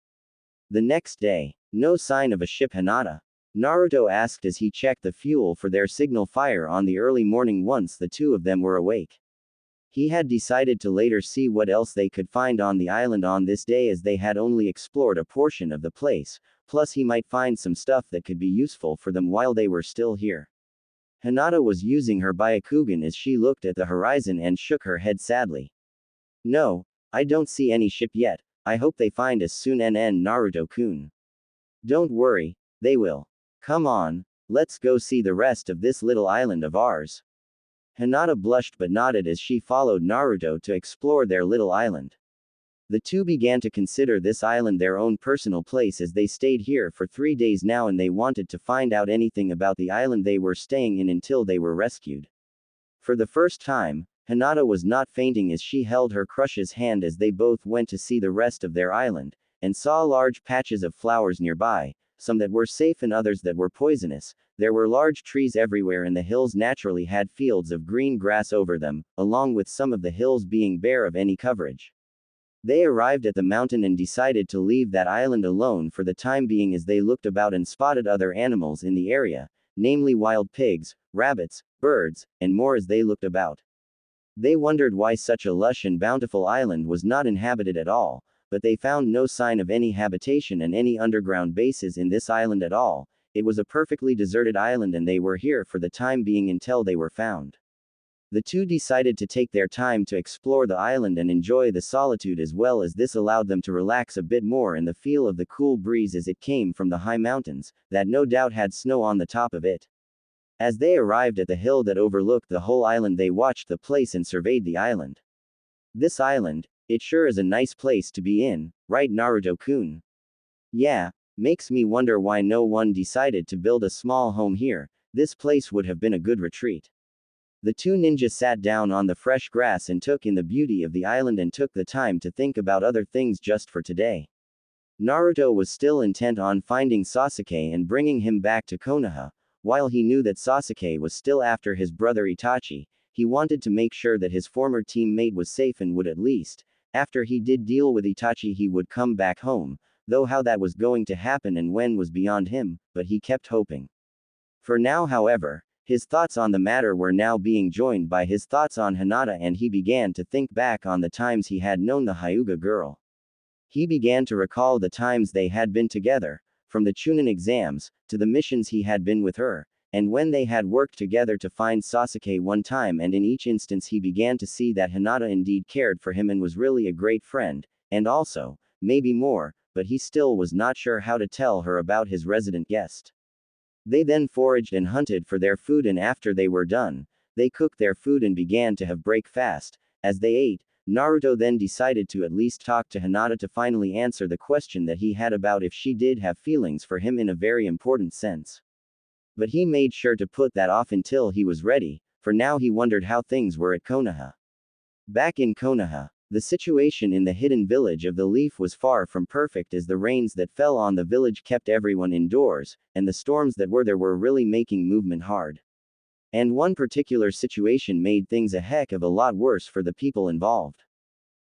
The next day, no sign of a ship. Hinata. Naruto asked as he checked the fuel for their signal fire on the early morning once the two of them were awake. He had decided to later see what else they could find on the island on this day, as they had only explored a portion of the place, plus he might find some stuff that could be useful for them while they were still here. Hinata was using her Byakugan as she looked at the horizon and shook her head sadly. No, I don't see any ship yet. I hope they find us soon, Naruto-kun. Don't worry, they will. Come on, let's go see the rest of this little island of ours. Hinata blushed but nodded as she followed Naruto to explore their little island. The two began to consider this island their own personal place, as they stayed here for 3 days now, and they wanted to find out anything about the island they were staying in until they were rescued. For the first time, Hinata was not fainting as she held her crush's hand as they both went to see the rest of their island, and saw large patches of flowers nearby, some that were safe and others that were poisonous. There were large trees everywhere, and the hills naturally had fields of green grass over them, along with some of the hills being bare of any coverage. They arrived at the mountain and decided to leave that island alone for the time being, as they looked about and spotted other animals in the area, namely wild pigs, rabbits, birds, and more as they looked about. They wondered why such a lush and bountiful island was not inhabited at all, but they found no sign of any habitation and any underground bases in this island at all. It was a perfectly deserted island, and they were here for the time being until they were found. The two decided to take their time to explore the island and enjoy the solitude, as well as this allowed them to relax a bit more in the feel of the cool breeze as it came from the high mountains, that no doubt had snow on the top of it. As they arrived at the hill that overlooked the whole island, they watched the place and surveyed the island. This island, it sure is a nice place to be in, right, Naruto-kun? Yeah, makes me wonder why no one decided to build a small home here. This place would have been a good retreat. The two ninjas sat down on the fresh grass and took in the beauty of the island and took the time to think about other things just for today. Naruto was still intent on finding Sasuke and bringing him back to Konoha. While he knew that Sasuke was still after his brother Itachi, he wanted to make sure that his former teammate was safe and would, at least, after he did deal with Itachi, he would come back home, though how that was going to happen and when was beyond him, but he kept hoping. For now, however, his thoughts on the matter were now being joined by his thoughts on Hinata, and he began to think back on the times he had known the Hyuga girl. He began to recall the times they had been together, from the Chunin exams, to the missions he had been with her, and when they had worked together to find Sasuke one time, and in each instance he began to see that Hinata indeed cared for him and was really a great friend, and also, maybe more, but he still was not sure how to tell her about his resident guest. They then foraged and hunted for their food, and after they were done, they cooked their food and began to have breakfast. As they ate, Naruto then decided to at least talk to Hinata to finally answer the question that he had about if she did have feelings for him in a very important sense. But he made sure to put that off until he was ready, for now he wondered how things were at Konoha. Back in Konoha, the situation in the hidden village of the Leaf was far from perfect, as the rains that fell on the village kept everyone indoors, and the storms that were there were really making movement hard. And one particular situation made things a heck of a lot worse for the people involved.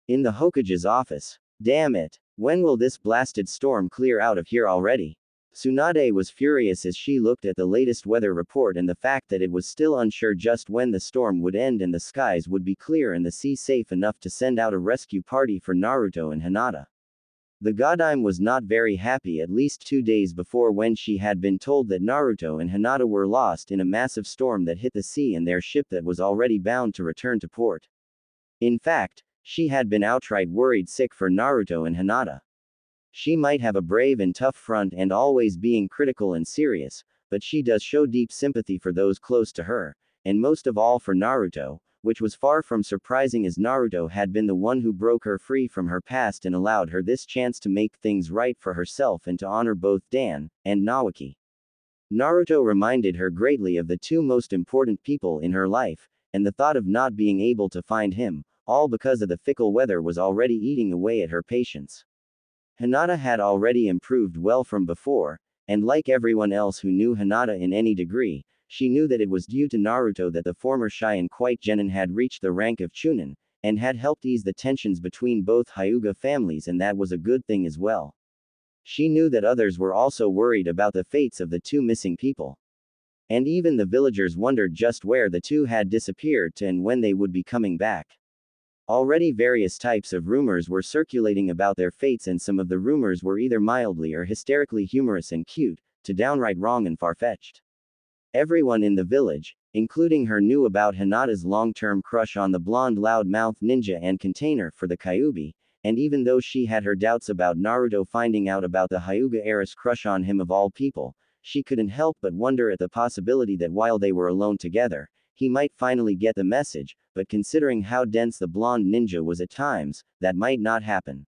In the Hokage's office. Damn it. When will this blasted storm clear out of here already? Tsunade was furious as she looked at the latest weather report and the fact that it was still unsure just when the storm would end and the skies would be clear and the sea safe enough to send out a rescue party for Naruto and Hinata. The Godime was not very happy at least 2 days before when she had been told that Naruto and Hinata were lost in a massive storm that hit the sea and their ship that was already bound to return to port. In fact, she had been outright worried sick for Naruto and Hinata. She might have a brave and tough front and always being critical and serious, but she does show deep sympathy for those close to her, and most of all for Naruto, which was far from surprising as Naruto had been the one who broke her free from her past and allowed her this chance to make things right for herself and to honor both Dan and Nawaki. Naruto reminded her greatly of the two most important people in her life, and the thought of not being able to find him, all because of the fickle weather, was already eating away at her patience. Hinata had already improved well from before, and like everyone else who knew Hinata in any degree, she knew that it was due to Naruto that the former shy and quiet genin had reached the rank of Chunin, and had helped ease the tensions between both Hyuga families, and that was a good thing as well. She knew that others were also worried about the fates of the two missing people. And even the villagers wondered just where the two had disappeared to and when they would be coming back. Already various types of rumors were circulating about their fates, and some of the rumors were either mildly or hysterically humorous and cute, to downright wrong and far-fetched. Everyone in the village, including her, knew about Hinata's long-term crush on the blonde loud-mouthed ninja and container for the Kyuubi, and even though she had her doubts about Naruto finding out about the Hyuga heiress crush on him of all people, she couldn't help but wonder at the possibility that while they were alone together, he might finally get the message, but considering how dense the blonde ninja was at times, that might not happen.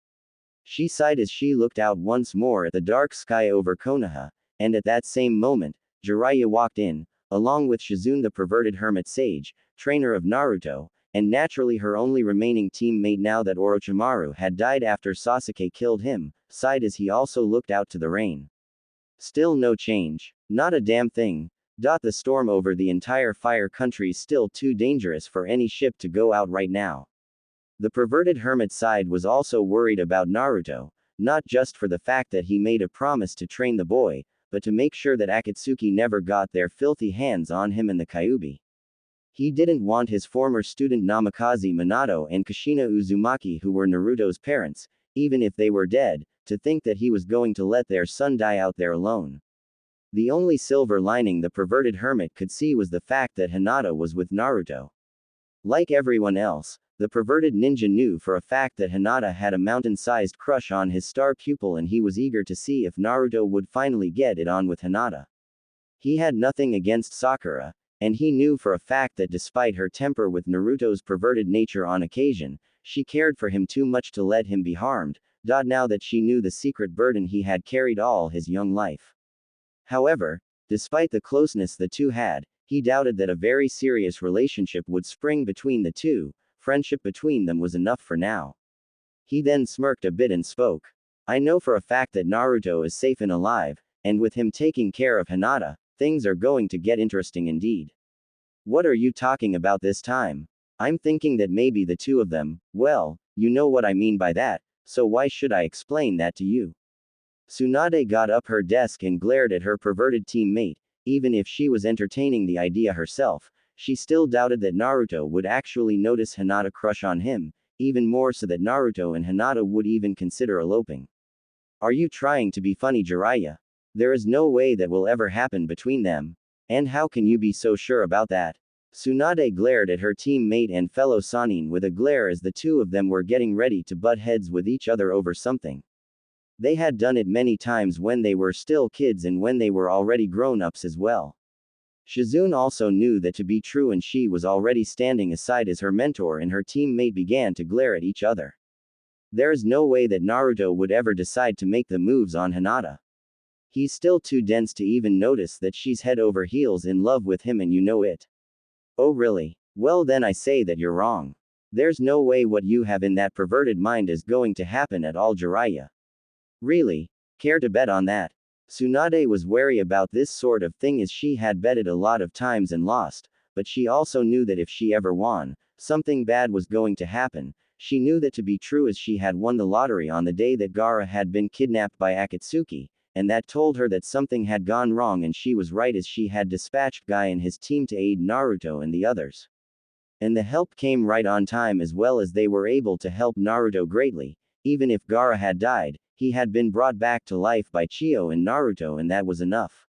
She sighed as she looked out once more at the dark sky over Konoha, and at that same moment, Jiraiya walked in, along with Shizune the perverted hermit sage, trainer of Naruto, and naturally her only remaining teammate now that Orochimaru had died after Sasuke killed him, sighed as he also looked out to the rain. Still no change. Not a damn thing. The storm over the entire fire country's still too dangerous for any ship to go out right now. The perverted hermit side was also worried about Naruto, not just for the fact that he made a promise to train the boy, but to make sure that Akatsuki never got their filthy hands on him and the Kyuubi. He didn't want his former student Namikaze Minato and Kushina Uzumaki, who were Naruto's parents, even if they were dead, to think that he was going to let their son die out there alone. The only silver lining the perverted hermit could see was the fact that Hinata was with Naruto. Like everyone else, the perverted ninja knew for a fact that Hinata had a mountain-sized crush on his star pupil, and he was eager to see if Naruto would finally get it on with Hinata. He had nothing against Sakura, and he knew for a fact that despite her temper with Naruto's perverted nature on occasion, she cared for him too much to let him be harmed, now that she knew the secret burden he had carried all his young life. However, despite the closeness the two had, he doubted that a very serious relationship would spring between the two. Friendship between them was enough for now. He then smirked a bit and spoke. I know for a fact that Naruto is safe and alive, and with him taking care of Hinata, things are going to get interesting indeed. What are you talking about this time? I'm thinking that maybe the two of them, well, you know what I mean by that, so why should I explain that to you? Tsunade got up her desk and glared at her perverted teammate. Even if she was entertaining the idea herself, she still doubted that Naruto would actually notice Hinata crush on him, even more so that Naruto and Hinata would even consider eloping. Are you trying to be funny, Jiraiya? There is no way that will ever happen between them. And how can you be so sure about that? Tsunade glared at her teammate and fellow Sannin with a glare as the two of them were getting ready to butt heads with each other over something. They had done it many times when they were still kids and when they were already grown-ups as well. Shizune also knew that to be true, and she was already standing aside as her mentor and her teammate began to glare at each other. There is no way that Naruto would ever decide to make the moves on Hinata. He's still too dense to even notice that she's head over heels in love with him, and you know it. Oh really? Well then I say that you're wrong. There's no way what you have in that perverted mind is going to happen at all, Jiraiya. Really? Care to bet on that? Tsunade was wary about this sort of thing as she had betted a lot of times and lost, but she also knew that if she ever won, something bad was going to happen. She knew that to be true as she had won the lottery on the day that Gaara had been kidnapped by Akatsuki, and that told her that something had gone wrong and she was right, as she had dispatched Guy and his team to aid Naruto and the others. And the help came right on time, as well as they were able to help Naruto greatly. Even if Gaara had died, he had been brought back to life by Chio and Naruto, and that was enough.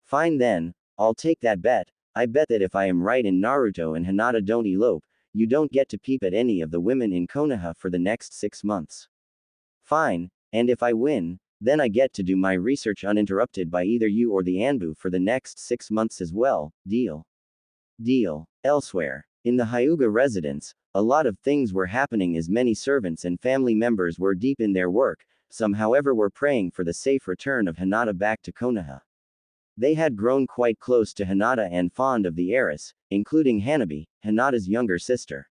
Fine then, I'll take that bet. I bet that if I am right and Naruto and Hinata don't elope, you don't get to peep at any of the women in Konoha for the next 6 months. Fine, and if I win, then I get to do my research uninterrupted by either you or the Anbu for the next 6 months as well. Deal. Deal. Elsewhere, in the Hyuga residence, a lot of things were happening as many servants and family members were deep in their work. Some, however, were praying for the safe return of Hinata back to Konoha. They had grown quite close to Hinata and fond of the heiress, including Hanabi, Hinata's younger sister.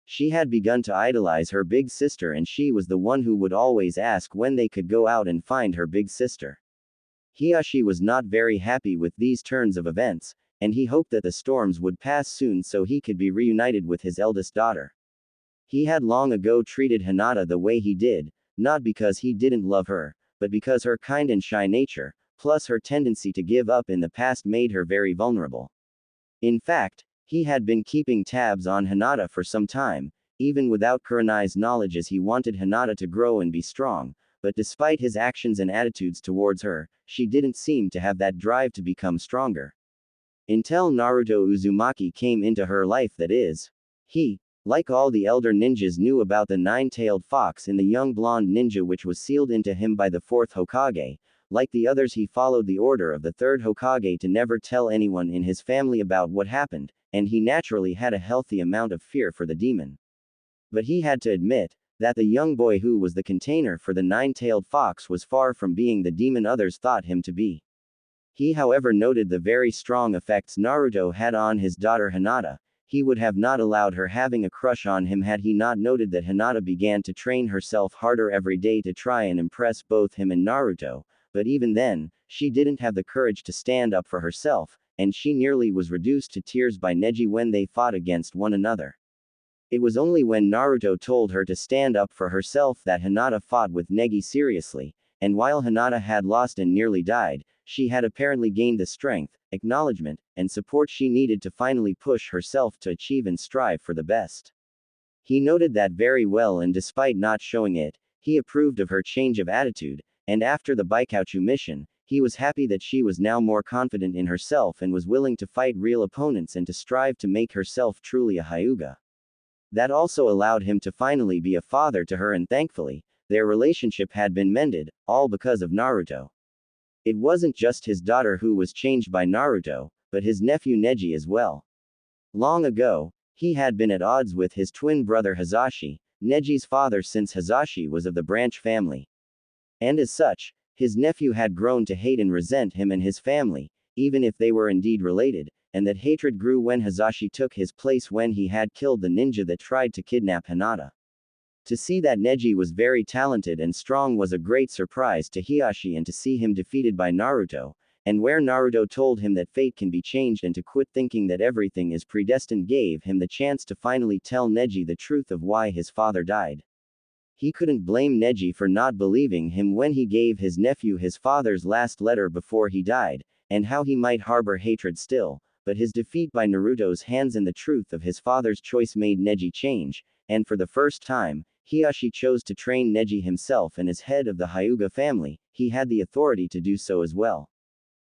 She had begun to idolize her big sister, and she was the one who would always ask when they could go out and find her big sister. Hiyashi was not very happy with these turns of events, and he hoped that the storms would pass soon so he could be reunited with his eldest daughter. He had long ago treated Hinata the way he did, not because he didn't love her, but because her kind and shy nature, plus her tendency to give up in the past, made her very vulnerable. In fact, he had been keeping tabs on Hinata for some time, even without Kurenai's knowledge, as he wanted Hinata to grow and be strong, but despite his actions and attitudes towards her, she didn't seem to have that drive to become stronger. Until Naruto Uzumaki came into her life, that is. He, like all the elder ninjas, knew about the nine-tailed fox in the young blonde ninja, which was sealed into him by the fourth Hokage. Like the others, he followed the order of the third Hokage to never tell anyone in his family about what happened, and he naturally had a healthy amount of fear for the demon. But he had to admit that the young boy who was the container for the nine-tailed fox was far from being the demon others thought him to be. He, however, noted the very strong effects Naruto had on his daughter Hinata. He would have not allowed her having a crush on him had he not noted that Hinata began to train herself harder every day to try and impress both him and Naruto, but even then, she didn't have the courage to stand up for herself, and she nearly was reduced to tears by Neji when they fought against one another. It was only when Naruto told her to stand up for herself that Hinata fought with Neji seriously, and while Hinata had lost and nearly died, she had apparently gained the strength, acknowledgement, and support she needed to finally push herself to achieve and strive for the best. He noted that very well, and despite not showing it, he approved of her change of attitude, and after the Baikouchu mission, he was happy that she was now more confident in herself and was willing to fight real opponents and to strive to make herself truly a Hyuga. That also allowed him to finally be a father to her, and thankfully, their relationship had been mended, all because of Naruto. It wasn't just his daughter who was changed by Naruto, but his nephew Neji as well. Long ago, he had been at odds with his twin brother Hisashi, Neji's father, since Hisashi was of the branch family. And as such, his nephew had grown to hate and resent him and his family, even if they were indeed related, and that hatred grew when Hisashi took his place when he had killed the ninja that tried to kidnap Hinata. To see that Neji was very talented and strong was a great surprise to Hiyashi, and to see him defeated by Naruto, and where Naruto told him that fate can be changed and to quit thinking that everything is predestined, gave him the chance to finally tell Neji the truth of why his father died. He couldn't blame Neji for not believing him when he gave his nephew his father's last letter before he died, and how he might harbor hatred still, but his defeat by Naruto's hands and the truth of his father's choice made Neji change, and for the first time, Hiyashi chose to train Neji himself, and as head of the Hyuga family, he had the authority to do so as well.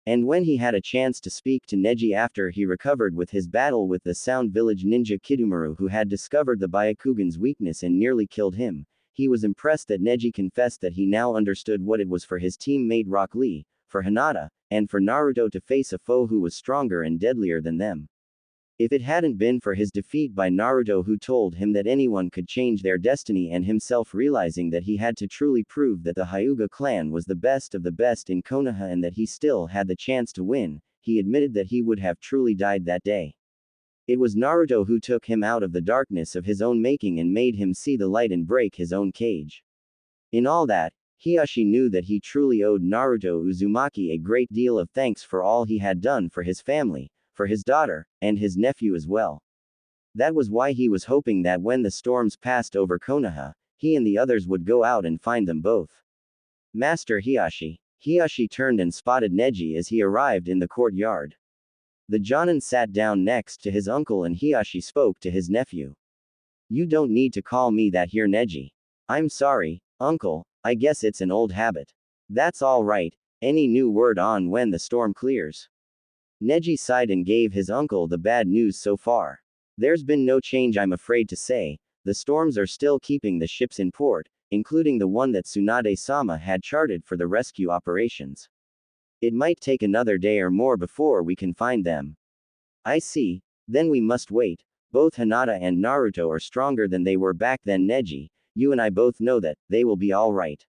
And when he had a chance to speak to Neji after he recovered with his battle with the Sound Village ninja Kidomaru, who had discovered the Byakugan's weakness and nearly killed him, he was impressed that Neji confessed that he now understood what it was for his teammate Rock Lee, for Hinata, and for Naruto to face a foe who was stronger and deadlier than them. If it hadn't been for his defeat by Naruto, who told him that anyone could change their destiny, and himself realizing that he had to truly prove that the Hyuga clan was the best of the best in Konoha and that he still had the chance to win, he admitted that he would have truly died that day. It was Naruto who took him out of the darkness of his own making and made him see the light and break his own cage. In all that, Hiyashi knew that he truly owed Naruto Uzumaki a great deal of thanks for all he had done for his family, for his daughter, and his nephew as well. That was why he was hoping that when the storms passed over Konoha, he and the others would go out and find them both. Master Hiyashi, Hiyashi turned and spotted Neji as he arrived in the courtyard. The Jonin sat down next to his uncle and Hiyashi spoke to his nephew. You don't need to call me that here, Neji. I'm sorry, uncle, I guess it's an old habit. That's all right, any new word on when the storm clears? Neji sighed and gave his uncle the bad news so far. There's been no change, I'm afraid to say. The storms are still keeping the ships in port, including the one that Tsunade-sama had charted for the rescue operations. It might take another day or more before we can find them. I see, then we must wait. Both Hinata and Naruto are stronger than they were back then, Neji. You and I both know that, they will be alright.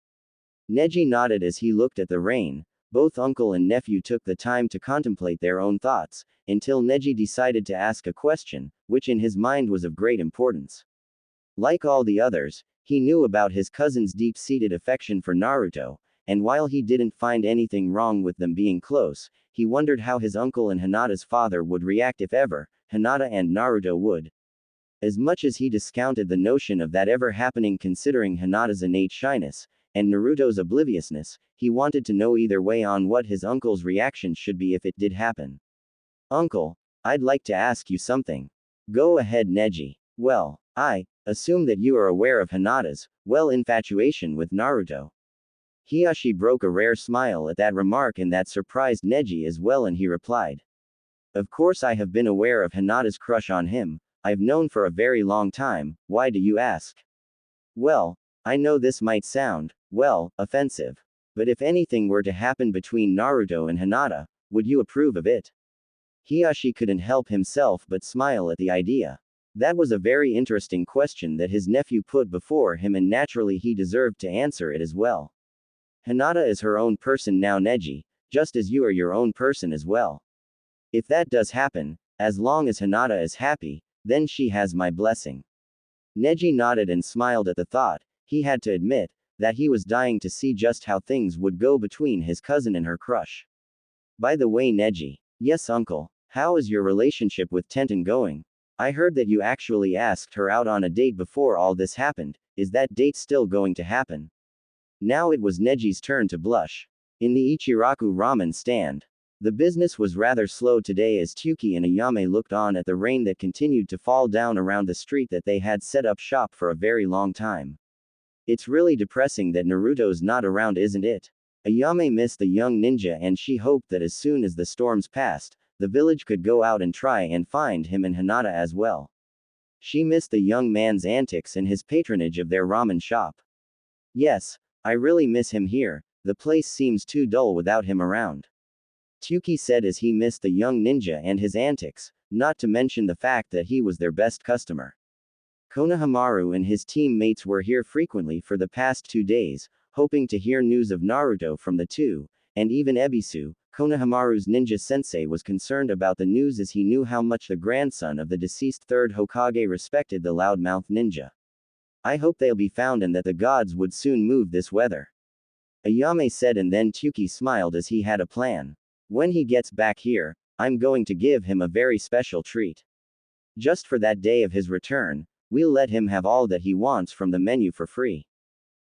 Neji nodded as he looked at the rain. Both uncle and nephew took the time to contemplate their own thoughts, until Neji decided to ask a question, which in his mind was of great importance. Like all the others, he knew about his cousin's deep-seated affection for Naruto, and while he didn't find anything wrong with them being close, he wondered how his uncle and Hinata's father would react if ever, Hinata and Naruto would. As much as he discounted the notion of that ever happening considering Hinata's innate shyness, and Naruto's obliviousness, he wanted to know either way on what his uncle's reaction should be if it did happen. Uncle, I'd like to ask you something. Go ahead, Neji. Well, I assume that you are aware of Hinata's, infatuation with Naruto. Hiyashi broke a rare smile at that remark and that surprised Neji as well, and he replied. Of course I have been aware of Hinata's crush on him. I've known for a very long time. Why do you ask? Well, I know this might sound, offensive. But if anything were to happen between Naruto and Hinata, would you approve of it? Hiyashi couldn't help himself but smile at the idea. That was a very interesting question that his nephew put before him, and naturally he deserved to answer it as well. Hinata is her own person now, Neji, just as you are your own person as well. If that does happen, as long as Hinata is happy, then she has my blessing. Neji nodded and smiled at the thought. He had to admit that he was dying to see just how things would go between his cousin and her crush. By the way, Neji. Yes, uncle. How is your relationship with Tenten going? I heard that you actually asked her out on a date before all this happened. Is that date still going to happen? Now it was Neji's turn to blush. In the Ichiraku ramen stand. The business was rather slow today as Tyuki and Ayame looked on at the rain that continued to fall down around the street that they had set up shop for a very long time. It's really depressing that Naruto's not around, isn't it? Ayame missed the young ninja and she hoped that as soon as the storms passed, the village could go out and try and find him and Hinata as well. She missed the young man's antics and his patronage of their ramen shop. Yes, I really miss him here, the place seems too dull without him around. Tyuki said as he missed the young ninja and his antics, not to mention the fact that he was their best customer. Konohamaru and his teammates were here frequently for the past 2 days, hoping to hear news of Naruto from the two, and even Ebisu, Konohamaru's ninja sensei, was concerned about the news as he knew how much the grandson of the deceased third Hokage respected the loudmouth ninja. I hope they'll be found and that the gods would soon move this weather. Ayame said, and then Tyuki smiled as he had a plan. When he gets back here, I'm going to give him a very special treat. Just for that day of his return, we'll let him have all that he wants from the menu for free.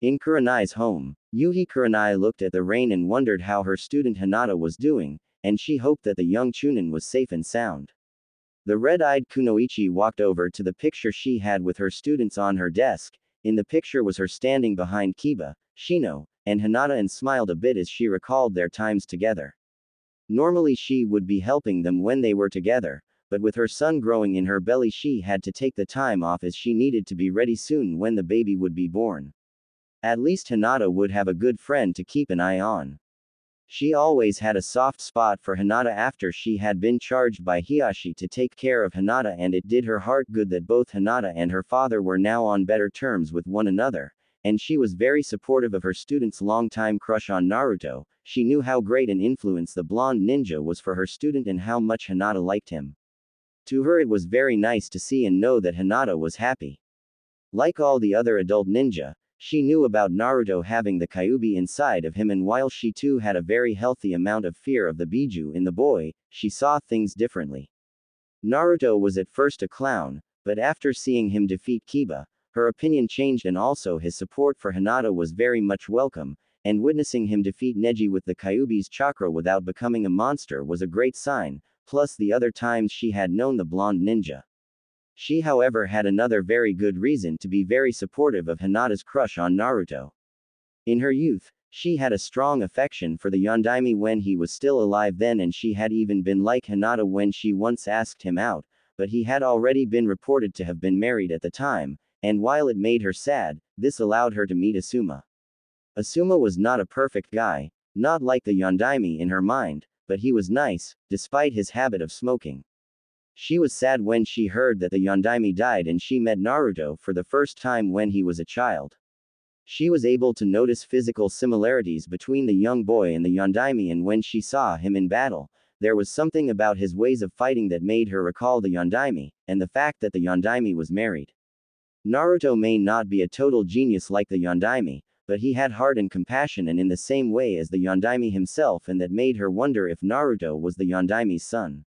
In Kurenai's home, Yuhi Kurenai looked at the rain and wondered how her student Hinata was doing, and she hoped that the young Chunin was safe and sound. The red-eyed kunoichi walked over to the picture she had with her students on her desk. In the picture was her standing behind Kiba, Shino, and Hinata, and smiled a bit as she recalled their times together. Normally she would be helping them when they were together, but with her son growing in her belly she had to take the time off as she needed to be ready soon when the baby would be born. At least Hinata would have a good friend to keep an eye on. She always had a soft spot for Hinata after she had been charged by Hiyashi to take care of Hinata, and it did her heart good that both Hinata and her father were now on better terms with one another, and she was very supportive of her student's longtime crush on Naruto. She knew how great an influence the blonde ninja was for her student and how much Hinata liked him. To her it was very nice to see and know that Hinata was happy. Like all the other adult ninja, she knew about Naruto having the Kyuubi inside of him, and while she too had a very healthy amount of fear of the Biju in the boy, she saw things differently. Naruto was at first a clown, but after seeing him defeat Kiba, her opinion changed, and also his support for Hinata was very much welcome, and witnessing him defeat Neji with the Kyuubi's chakra without becoming a monster was a great sign, plus the other times she had known the blonde ninja. She however had another very good reason to be very supportive of Hinata's crush on Naruto. In her youth, she had a strong affection for the Yondaime when he was still alive then, and she had even been like Hinata when she once asked him out, but he had already been reported to have been married at the time, and while it made her sad, this allowed her to meet Asuma. Asuma was not a perfect guy, not like the Yondaime in her mind, but he was nice, despite his habit of smoking. She was sad when she heard that the Yondaime died and she met Naruto for the first time when he was a child. She was able to notice physical similarities between the young boy and the Yondaime, and when she saw him in battle, there was something about his ways of fighting that made her recall the Yondaime, and the fact that the Yondaime was married. Naruto may not be a total genius like the Yondaime, but he had heart and compassion and in the same way as the Yondaime himself, and that made her wonder if Naruto was the Yondaime's son.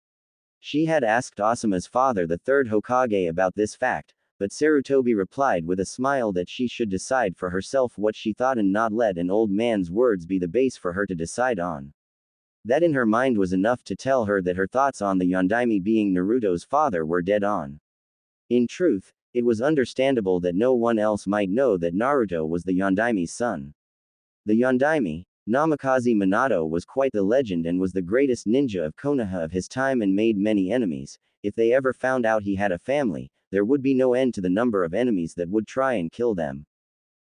She had asked Asuma's father, the third Hokage, about this fact, but Sarutobi replied with a smile that she should decide for herself what she thought and not let an old man's words be the base for her to decide on. That in her mind was enough to tell her that her thoughts on the Yondaime being Naruto's father were dead on. In truth, it was understandable that no one else might know that Naruto was the Yondaime's son. The Yondaime, Namikaze Minato, was quite the legend and was the greatest ninja of Konoha of his time and made many enemies. If they ever found out he had a family, there would be no end to the number of enemies that would try and kill them.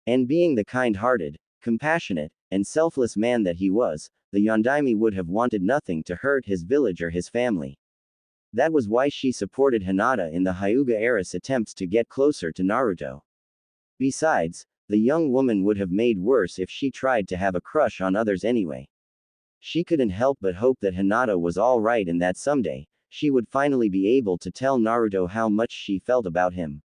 And being the kind-hearted, compassionate, and selfless man that he was, the Yondaime would have wanted nothing to hurt his village or his family. That was why she supported Hinata in the Hyuga era's attempts to get closer to Naruto. Besides, the young woman would have made worse if she tried to have a crush on others anyway. She couldn't help but hope that Hinata was alright and that someday, she would finally be able to tell Naruto how much she felt about him.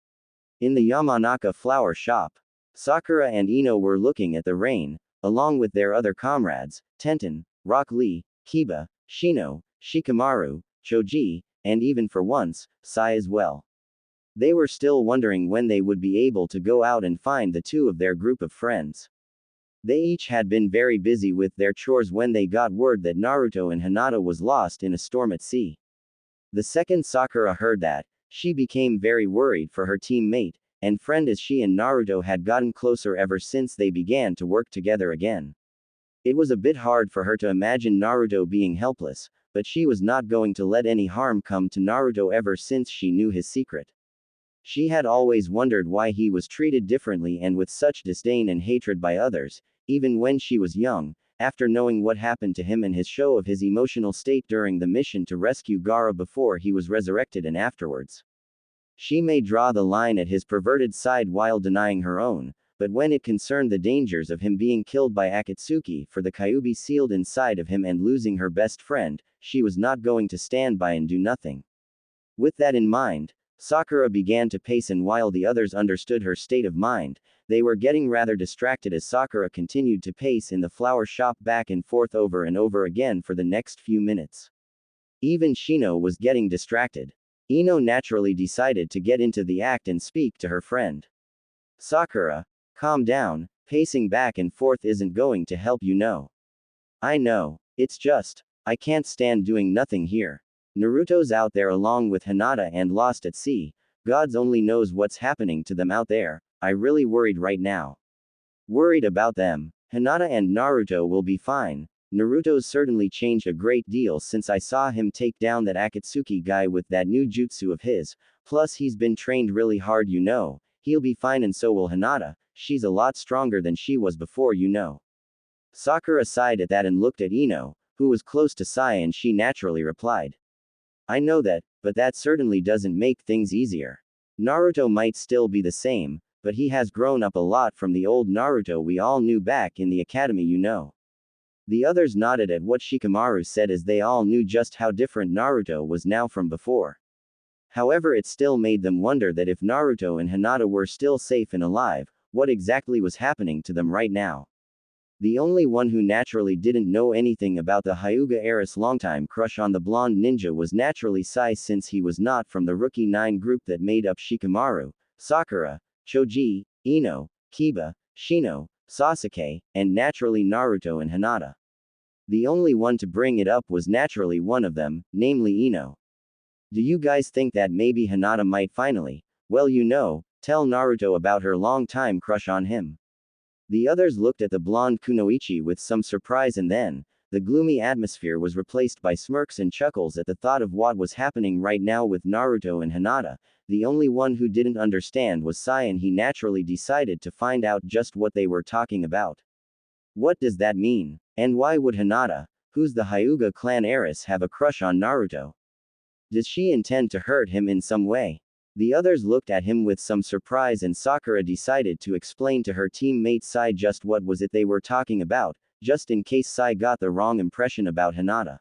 In the Yamanaka flower shop, Sakura and Ino were looking at the rain, along with their other comrades, Tenten, Rock Lee, Kiba, Shino, Shikamaru, Choji, and even for once, Sai as well. They were still wondering when they would be able to go out and find the two of their group of friends. They each had been very busy with their chores when they got word that Naruto and Hinata was lost in a storm at sea. The second Sakura heard that, she became very worried for her teammate and friend, as she and Naruto had gotten closer ever since they began to work together again. It was a bit hard for her to imagine Naruto being helpless, but she was not going to let any harm come to Naruto ever since she knew his secret. She had always wondered why he was treated differently and with such disdain and hatred by others, even when she was young, after knowing what happened to him and his show of his emotional state during the mission to rescue Gaara before he was resurrected and afterwards. She may draw the line at his perverted side while denying her own, but when it concerned the dangers of him being killed by Akatsuki for the Kyuubi sealed inside of him and losing her best friend, she was not going to stand by and do nothing. With that in mind, Sakura began to pace, and while the others understood her state of mind, they were getting rather distracted as Sakura continued to pace in the flower shop back and forth over and over again for the next few minutes. Even Shino was getting distracted. Ino naturally decided to get into the act and speak to her friend. Sakura, calm down, pacing back and forth isn't going to help, you know. I know, it's just, I can't stand doing nothing here. Naruto's out there along with Hinata and lost at sea. Gods only knows what's happening to them out there. I really worried right now. Worried about them. Hinata and Naruto will be fine. Naruto's certainly changed a great deal since I saw him take down that Akatsuki guy with that new jutsu of his, plus he's been trained really hard, you know. He'll be fine, and so will Hinata. She's a lot stronger than she was before, you know. Sakura sighed at that and looked at Ino, who was close to Sai, and she naturally replied. I know that, but that certainly doesn't make things easier. Naruto might still be the same, but he has grown up a lot from the old Naruto we all knew back in the academy, you know. The others nodded at what Shikamaru said, as they all knew just how different Naruto was now from before. However, it still made them wonder that if Naruto and Hinata were still safe and alive, what exactly was happening to them right now. The only one who naturally didn't know anything about the Hyuga era's longtime crush on the blonde ninja was naturally Sai, since he was not from the Rookie 9 group that made up Shikamaru, Sakura, Choji, Ino, Kiba, Shino, Sasuke, and naturally Naruto and Hinata. The only one to bring it up was naturally one of them, namely Ino. Do you guys think that maybe Hinata might finally, well tell Naruto about her long-time crush on him? The others looked at the blonde kunoichi with some surprise, and then, the gloomy atmosphere was replaced by smirks and chuckles at the thought of what was happening right now with Naruto and Hinata. The only one who didn't understand was Sai, and he naturally decided to find out just what they were talking about. What does that mean? And why would Hinata, who's the Hyuga clan heiress, have a crush on Naruto? Does she intend to hurt him in some way? The others looked at him with some surprise, and Sakura decided to explain to her teammate Sai just what was it they were talking about, just in case Sai got the wrong impression about Hinata.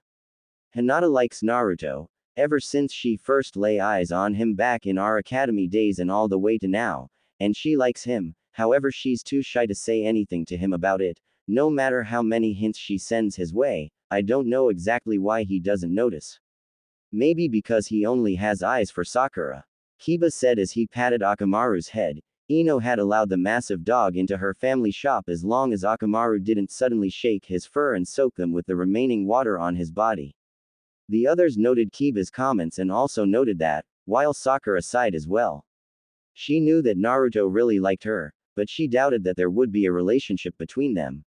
Hinata likes Naruto, ever since she first lay eyes on him back in our academy days and all the way to now, and she likes him, however she's too shy to say anything to him about it, no matter how many hints she sends his way. I don't know exactly why he doesn't notice. Maybe because he only has eyes for Sakura. Kiba said as he patted Akamaru's head. Ino had allowed the massive dog into her family shop as long as Akamaru didn't suddenly shake his fur and soak them with the remaining water on his body. The others noted Kiba's comments and also noted that, while Sakura sighed as well. She knew that Naruto really liked her, but she doubted that there would be a relationship between them.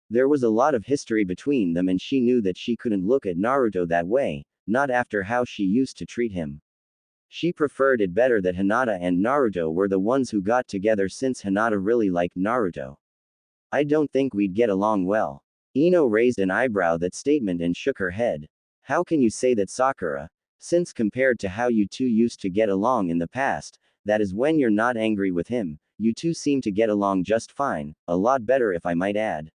There was a lot of history between them, and she knew that she couldn't look at Naruto that way, not after how she used to treat him. She preferred it better that Hinata and Naruto were the ones who got together, since Hinata really liked Naruto. I don't think we'd get along well. Ino raised an eyebrow at that statement and shook her head. How can you say that, Sakura? Since compared to how you two used to get along in the past, that is when you're not angry with him, you two seem to get along just fine, a lot better if I might add.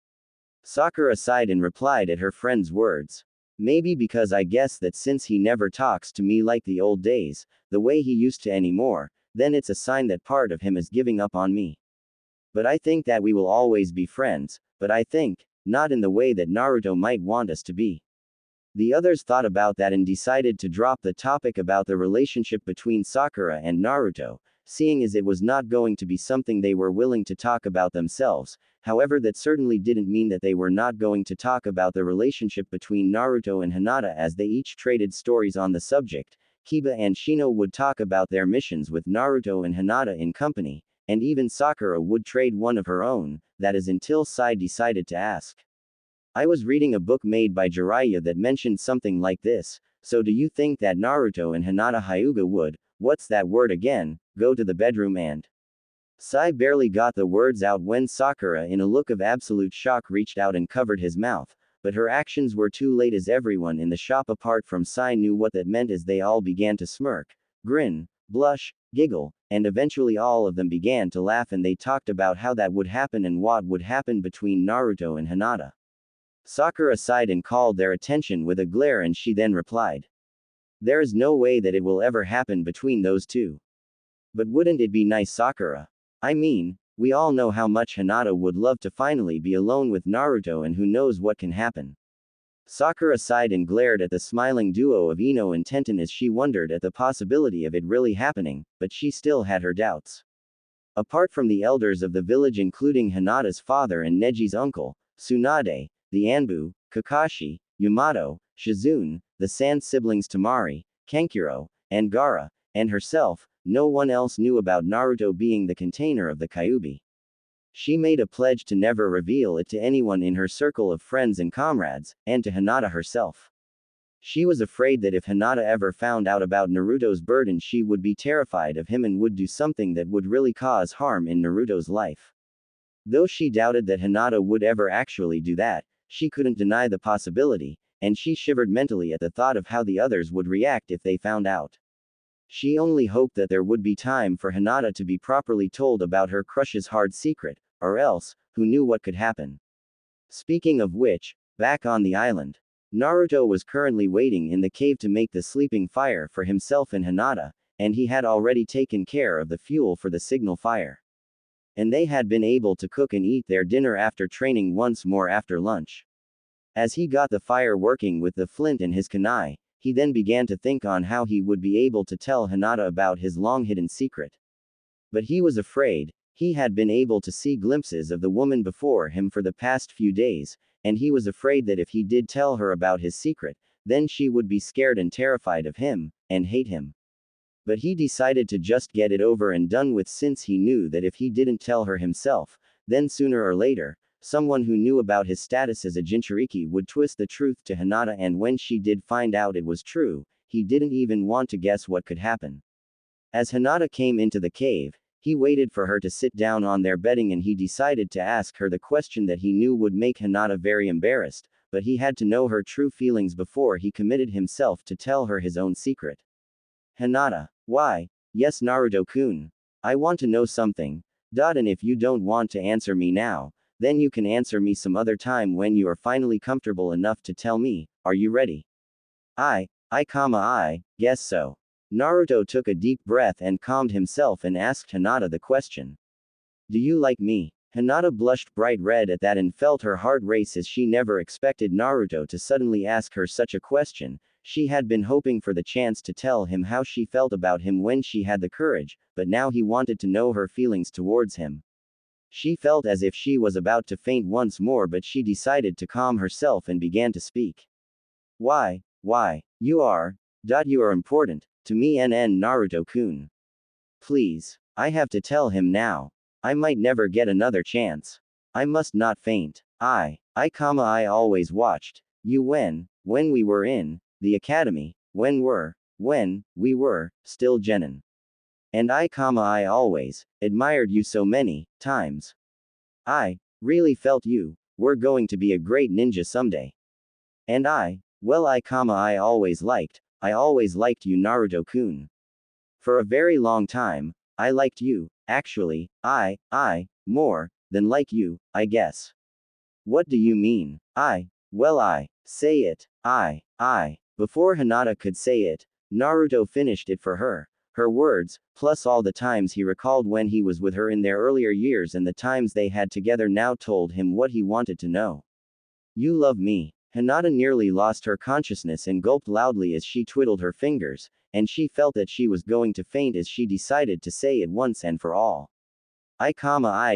Sakura sighed and replied at her friend's words. Maybe because I guess that since he never talks to me like the old days, the way he used to anymore, then it's a sign that part of him is giving up on me. But I think that we will always be friends, but I think, not in the way that Naruto might want us to be. The others thought about that and decided to drop the topic about the relationship between Sakura and Naruto, seeing as it was not going to be something they were willing to talk about themselves. However, that certainly didn't mean that they were not going to talk about the relationship between Naruto and Hinata, as they each traded stories on the subject. Kiba and Shino would talk about their missions with Naruto and Hinata in company, and even Sakura would trade one of her own, that is until Sai decided to ask. I was reading a book made by Jiraiya that mentioned something like this, so do you think that Naruto and Hinata Hyuga would, what's that word again, go to the bedroom and... Sai barely got the words out when Sakura, in a look of absolute shock, reached out and covered his mouth, but her actions were too late, as everyone in the shop apart from Sai knew what that meant, as they all began to smirk, grin, blush, giggle, and eventually all of them began to laugh, and they talked about how that would happen and what would happen between Naruto and Hinata. Sakura sighed and called their attention with a glare, and she then replied. There is no way that it will ever happen between those two. But wouldn't it be nice, Sakura? I mean, we all know how much Hinata would love to finally be alone with Naruto, and who knows what can happen. Sakura sighed and glared at the smiling duo of Ino and Tenten as she wondered at the possibility of it really happening, but she still had her doubts. Apart from the elders of the village, including Hinata's father and Neji's uncle, Tsunade, the Anbu, Kakashi, Yamato, Shizune, the Sand siblings Tamari, Kankuro, and Gaara, and herself, no one else knew about Naruto being the container of the Kyuubi. She made a pledge to never reveal it to anyone in her circle of friends and comrades, and to Hinata herself. She was afraid that if Hinata ever found out about Naruto's burden, she would be terrified of him and would do something that would really cause harm in Naruto's life. Though she doubted that Hinata would ever actually do that, she couldn't deny the possibility, and she shivered mentally at the thought of how the others would react if they found out. She only hoped that there would be time for Hinata to be properly told about her crush's hard secret, or else, who knew what could happen. Speaking of which, back on the island, Naruto was currently waiting in the cave to make the sleeping fire for himself and Hinata, and he had already taken care of the fuel for the signal fire. And they had been able to cook and eat their dinner after training once more after lunch. As he got the fire working with the flint and his kunai, he then began to think on how he would be able to tell Hinata about his long-hidden secret. But he was afraid. He had been able to see glimpses of the woman before him for the past few days, and he was afraid that if he did tell her about his secret, then she would be scared and terrified of him, and hate him. But he decided to just get it over and done with, since he knew that if he didn't tell her himself, then sooner or later, someone who knew about his status as a Jinchuriki would twist the truth to Hinata, and when she did find out it was true, he didn't even want to guess what could happen. As Hinata came into the cave, he waited for her to sit down on their bedding, and he decided to ask her the question that he knew would make Hinata very embarrassed, but he had to know her true feelings before he committed himself to tell her his own secret. Hinata. Why? Yes, Naruto-kun. I want to know something. And if you don't want to answer me now, then you can answer me some other time when you are finally comfortable enough to tell me. Are you ready? I guess so. Naruto took a deep breath and calmed himself and asked Hinata the question. Do you like me? Hinata blushed bright red at that and felt her heart race, as she never expected Naruto to suddenly ask her such a question. She had been hoping for the chance to tell him how she felt about him when she had the courage, but now he wanted to know her feelings towards him. She felt as if she was about to faint once more, but she decided to calm herself and began to speak. Why? You are important to me, Naruto-kun. Please. I have to tell him now. I might never get another chance. I must not faint. I always watched you when we were in the academy, when we were still genin. And I always admired you so many times. I really felt you were going to be a great ninja someday. And I always liked you, Naruto-kun. For a very long time, I liked you, actually, I more than like you, I guess. What do you mean? I say it, Before Hinata could say it, Naruto finished it for her. Her words, plus all the times he recalled when he was with her in their earlier years and the times they had together, now told him what he wanted to know. You love me. Hinata nearly lost her consciousness and gulped loudly as she twiddled her fingers, and she felt that she was going to faint as she decided to say it once and for all. I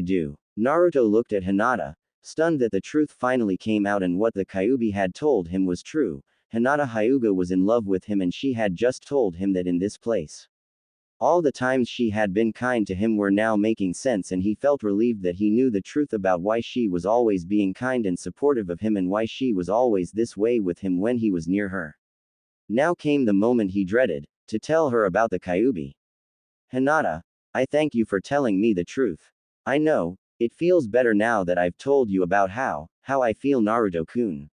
do. Naruto looked at Hinata, stunned that the truth finally came out and what the Kyuubi had told him was true. Hinata Hyuga was in love with him, and she had just told him that in this place. All the times she had been kind to him were now making sense, and he felt relieved that he knew the truth about why she was always being kind and supportive of him and why she was always this way with him when he was near her. Now came the moment he dreaded, to tell her about the Kyuubi. Hinata, I thank you for telling me the truth. I know, it feels better now that I've told you about how I feel, Naruto-kun.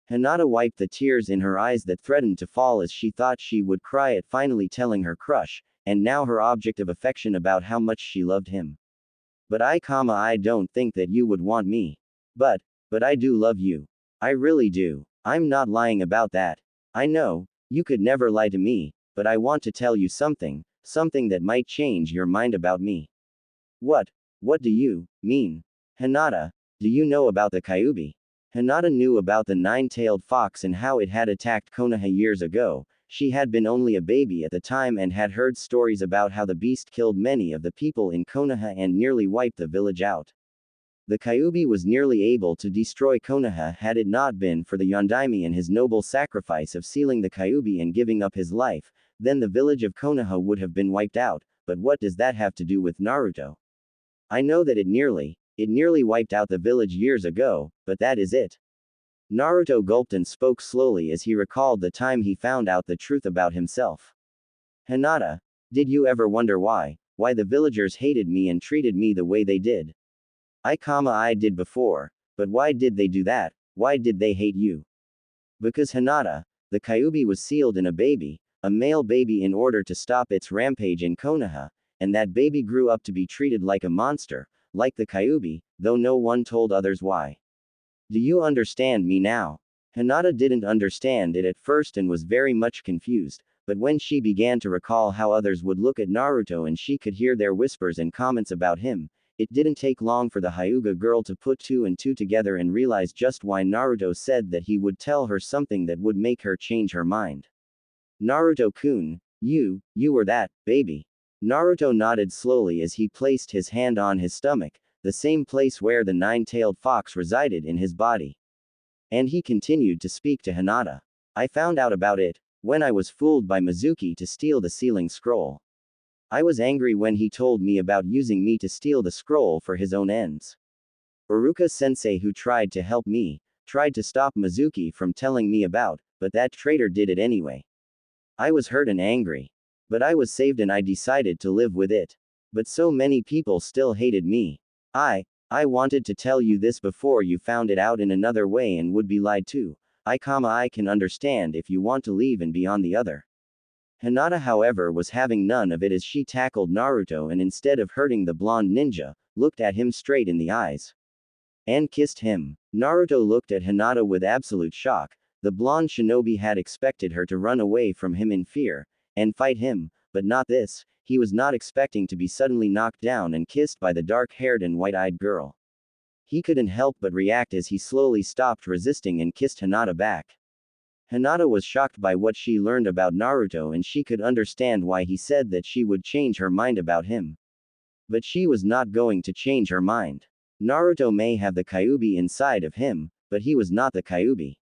Hinata wiped the tears in her eyes that threatened to fall as she thought she would cry at finally telling her crush, and now her object of affection, about how much she loved him. But I don't think that you would want me. But I do love you. I really do. I'm not lying about that. I know, you could never lie to me, but I want to tell you something that might change your mind about me. What do you mean? Hinata, do you know about the Kyuubi? Hinata knew about the nine-tailed fox and how it had attacked Konoha years ago. She had been only a baby at the time and had heard stories about how the beast killed many of the people in Konoha and nearly wiped the village out. The Kyuubi was nearly able to destroy Konoha had it not been for the Yondaime and his noble sacrifice of sealing the Kyuubi and giving up his life. Then the village of Konoha would have been wiped out, but what does that have to do with Naruto? I know that it nearly wiped out the village years ago, but that is it. Naruto gulped and spoke slowly as he recalled the time he found out the truth about himself. Hinata, did you ever wonder why the villagers hated me and treated me the way they did? I did before, but why did they do that? Why did they hate you? Because Hinata, the Kyuubi was sealed in a male baby in order to stop its rampage in Konoha, and that baby grew up to be treated like a monster, like the Kyuubi, though no one told others why. Do you understand me now? Hinata didn't understand it at first and was very much confused, but when she began to recall how others would look at Naruto and she could hear their whispers and comments about him, it didn't take long for the Hyuga girl to put two and two together and realize just why Naruto said that he would tell her something that would make her change her mind. Naruto-kun, you were that baby. Naruto nodded slowly as he placed his hand on his stomach, the same place where the nine-tailed fox resided in his body. And he continued to speak to Hinata. I found out about it when I was fooled by Mizuki to steal the sealing scroll. I was angry when he told me about using me to steal the scroll for his own ends. Uruka-sensei, who tried to help me, tried to stop Mizuki from telling me about, but that traitor did it anyway. I was hurt and angry. But I was saved and I decided to live with it. But so many people still hated me. I wanted to tell you this before you found it out in another way and would be lied to. I can understand if you want to leave and be on the other. Hinata, however, was having none of it as she tackled Naruto and instead of hurting the blonde ninja, looked at him straight in the eyes. And kissed him. Naruto looked at Hinata with absolute shock. The blonde shinobi had expected her to run away from him in fear, and fight him, but not this. He was not expecting to be suddenly knocked down and kissed by the dark-haired and white-eyed girl. He couldn't help but react as he slowly stopped resisting and kissed Hinata back. Hinata was shocked by what she learned about Naruto and she could understand why he said that she would change her mind about him. But she was not going to change her mind. Naruto may have the Kyuubi inside of him, but he was not the Kyuubi.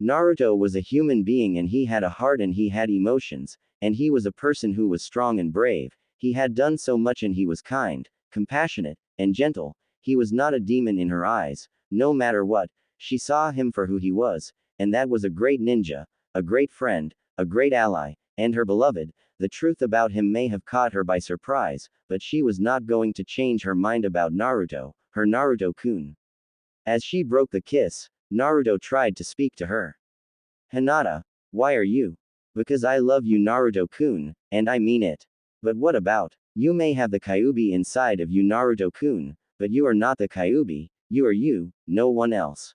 Naruto was a human being and he had a heart and he had emotions, and he was a person who was strong and brave. He had done so much and he was kind, compassionate, and gentle. He was not a demon in her eyes. No matter what, she saw him for who he was, and that was a great ninja, a great friend, a great ally, and her beloved. The truth about him may have caught her by surprise, but she was not going to change her mind about Naruto, her Naruto-kun. As she broke the kiss, Naruto tried to speak to her. Hinata, why are you? Because I love you, Naruto-kun, and I mean it. But what about? You may have the Kyuubi inside of you, Naruto-kun, but you are not the Kyuubi. You are you, no one else.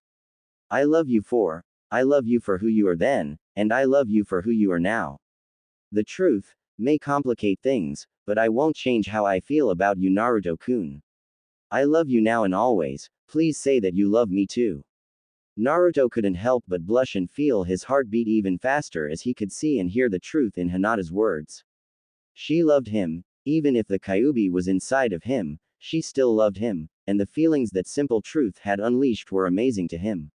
I love you for who you are then, and I love you for who you are now. The truth may complicate things, but I won't change how I feel about you, Naruto-kun. I love you now and always. Please say that you love me too. Naruto couldn't help but blush and feel his heart beat even faster as he could see and hear the truth in Hinata's words. She loved him, even if the Kyuubi was inside of him, she still loved him, and the feelings that simple truth had unleashed were amazing to him.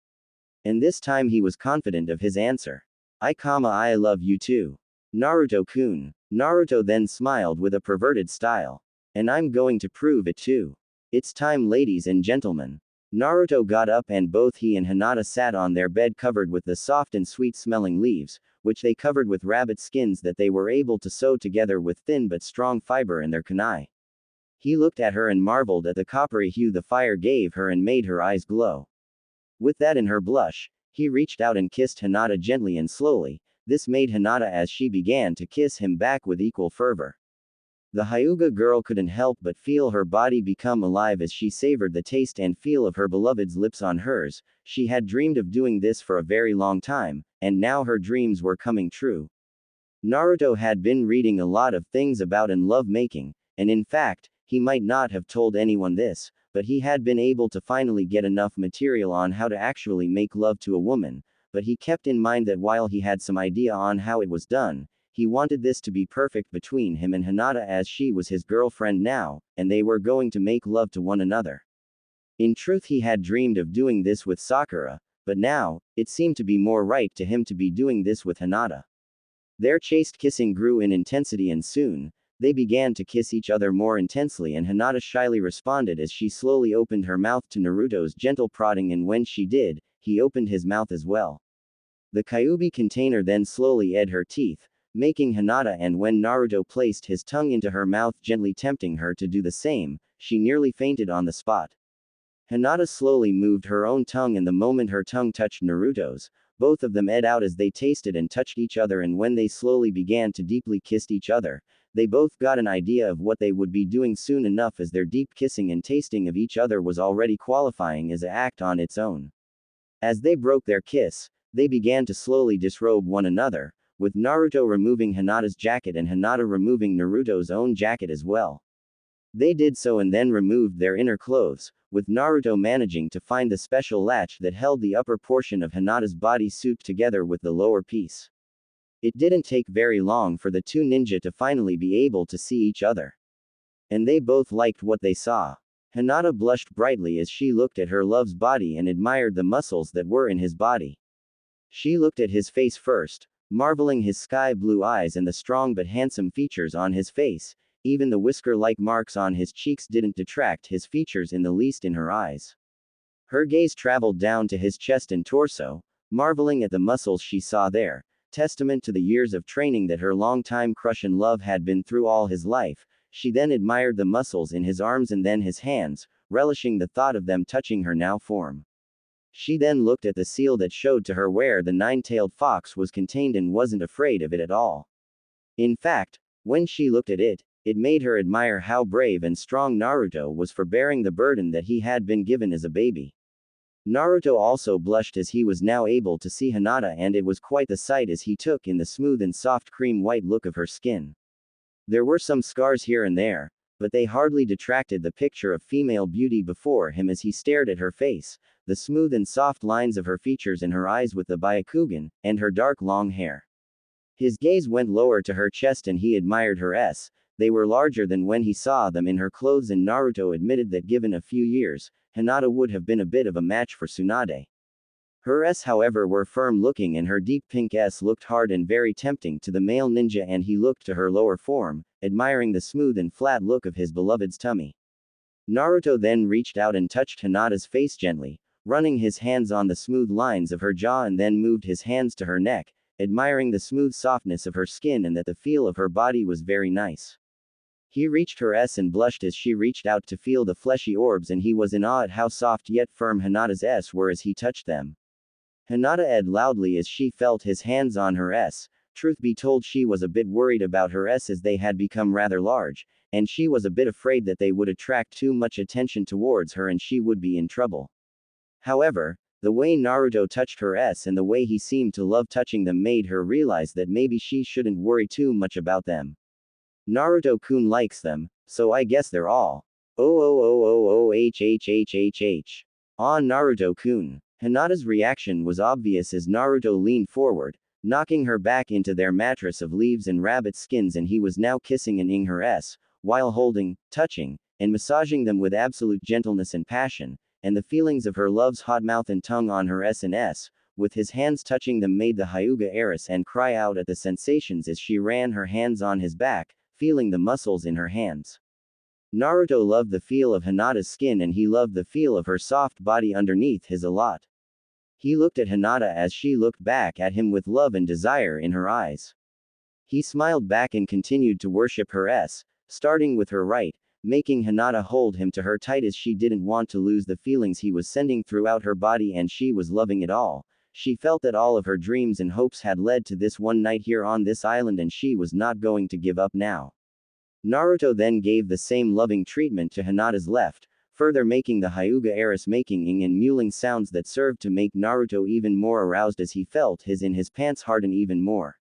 And this time he was confident of his answer. I love you too. Naruto-kun. Naruto then smiled with a perverted style. And I'm going to prove it too. It's time, ladies and gentlemen. Naruto got up and both he and Hinata sat on their bed covered with the soft and sweet-smelling leaves, which they covered with rabbit skins that they were able to sew together with thin but strong fiber in their kunai. He looked at her and marveled at the coppery hue the fire gave her and made her eyes glow. With that in her blush, he reached out and kissed Hinata gently and slowly. This made Hinata as she began to kiss him back with equal fervor. The Hyuga girl couldn't help but feel her body become alive as she savored the taste and feel of her beloved's lips on hers. She had dreamed of doing this for a very long time, and now her dreams were coming true. Naruto had been reading a lot of things about and love making, and in fact, he might not have told anyone this, but he had been able to finally get enough material on how to actually make love to a woman, but he kept in mind that while he had some idea on how it was done, he wanted this to be perfect between him and Hinata as she was his girlfriend now, and they were going to make love to one another. In truth, he had dreamed of doing this with Sakura, but now, it seemed to be more right to him to be doing this with Hinata. Their chaste kissing grew in intensity and soon, they began to kiss each other more intensely and Hinata shyly responded as she slowly opened her mouth to Naruto's gentle prodding, and when she did, he opened his mouth as well. The Kyuubi container then slowly ate her teeth, making Hinata, and when Naruto placed his tongue into her mouth gently tempting her to do the same, she nearly fainted on the spot. Hinata slowly moved her own tongue and the moment her tongue touched Naruto's, both of them ate out as they tasted and touched each other, and when they slowly began to deeply kiss each other, they both got an idea of what they would be doing soon enough as their deep kissing and tasting of each other was already qualifying as an act on its own. As they broke their kiss, they began to slowly disrobe one another, with Naruto removing Hinata's jacket and Hinata removing Naruto's own jacket as well. They did so and then removed their inner clothes, with Naruto managing to find the special latch that held the upper portion of Hinata's body suit together with the lower piece. It didn't take very long for the two ninja to finally be able to see each other. And they both liked what they saw. Hinata blushed brightly as she looked at her love's body and admired the muscles that were in his body. She looked at his face first, marveling his sky blue eyes and the strong but handsome features on his face. Even the whisker-like marks on his cheeks didn't detract his features in the least in her eyes. Her gaze traveled down to his chest and torso, marveling at the muscles she saw there, testament to the years of training that her long-time crush and love had been through all his life. She then admired the muscles in his arms and then his hands, relishing the thought of them touching her now form. She then looked at the seal that showed to her where the nine-tailed fox was contained and wasn't afraid of it at all. In fact, when she looked at it, it made her admire how brave and strong Naruto was for bearing the burden that he had been given as a baby. Naruto also blushed as he was now able to see Hinata, and it was quite the sight as he took in the smooth and soft cream-white look of her skin. There were some scars here and there, but they hardly detracted the picture of female beauty before him as he stared at her face, the smooth and soft lines of her features and her eyes with the Byakugan, and her dark long hair. His gaze went lower to her chest and he admired her s. They were larger than when he saw them in her clothes, and Naruto admitted that given a few years, Hinata would have been a bit of a match for Tsunade. Her s however were firm looking and her deep pink s looked hard and very tempting to the male ninja, and he looked to her lower form, admiring the smooth and flat look of his beloved's tummy. Naruto then reached out and touched Hinata's face gently, running his hands on the smooth lines of her jaw, and then moved his hands to her neck, admiring the smooth softness of her skin and that the feel of her body was very nice. He reached her s and blushed as she reached out to feel the fleshy orbs, and he was in awe at how soft yet firm Hinata's s were as he touched them. Hinata ed loudly as she felt his hands on her s. Truth be told, she was a bit worried about her s as they had become rather large, and she was a bit afraid that they would attract too much attention towards her and she would be in trouble. However, the way Naruto touched her s and the way he seemed to love touching them made her realize that maybe she shouldn't worry too much about them. Naruto-kun likes them, so I guess they're all. Oh. Ah, Naruto-kun. Hinata's reaction was obvious as Naruto leaned forward, knocking her back into their mattress of leaves and rabbit skins, and he was now kissing and ing her s, while holding, touching, and massaging them with absolute gentleness and passion, and the feelings of her love's hot mouth and tongue on her s and s, with his hands touching them made the Hyuga heiress and cry out at the sensations as she ran her hands on his back, feeling the muscles in her hands. Naruto loved the feel of Hinata's skin and he loved the feel of her soft body underneath his a lot. He looked at Hinata as she looked back at him with love and desire in her eyes. He smiled back and continued to worship her s, starting with her right, making Hinata hold him to her tight as she didn't want to lose the feelings he was sending throughout her body, and she was loving it all. She felt that all of her dreams and hopes had led to this one night here on this island, and she was not going to give up now. Naruto then gave the same loving treatment to Hinata's left, further making the Hyuga heiress making ing and mewling sounds that served to make Naruto even more aroused as he felt his in his pants harden even more.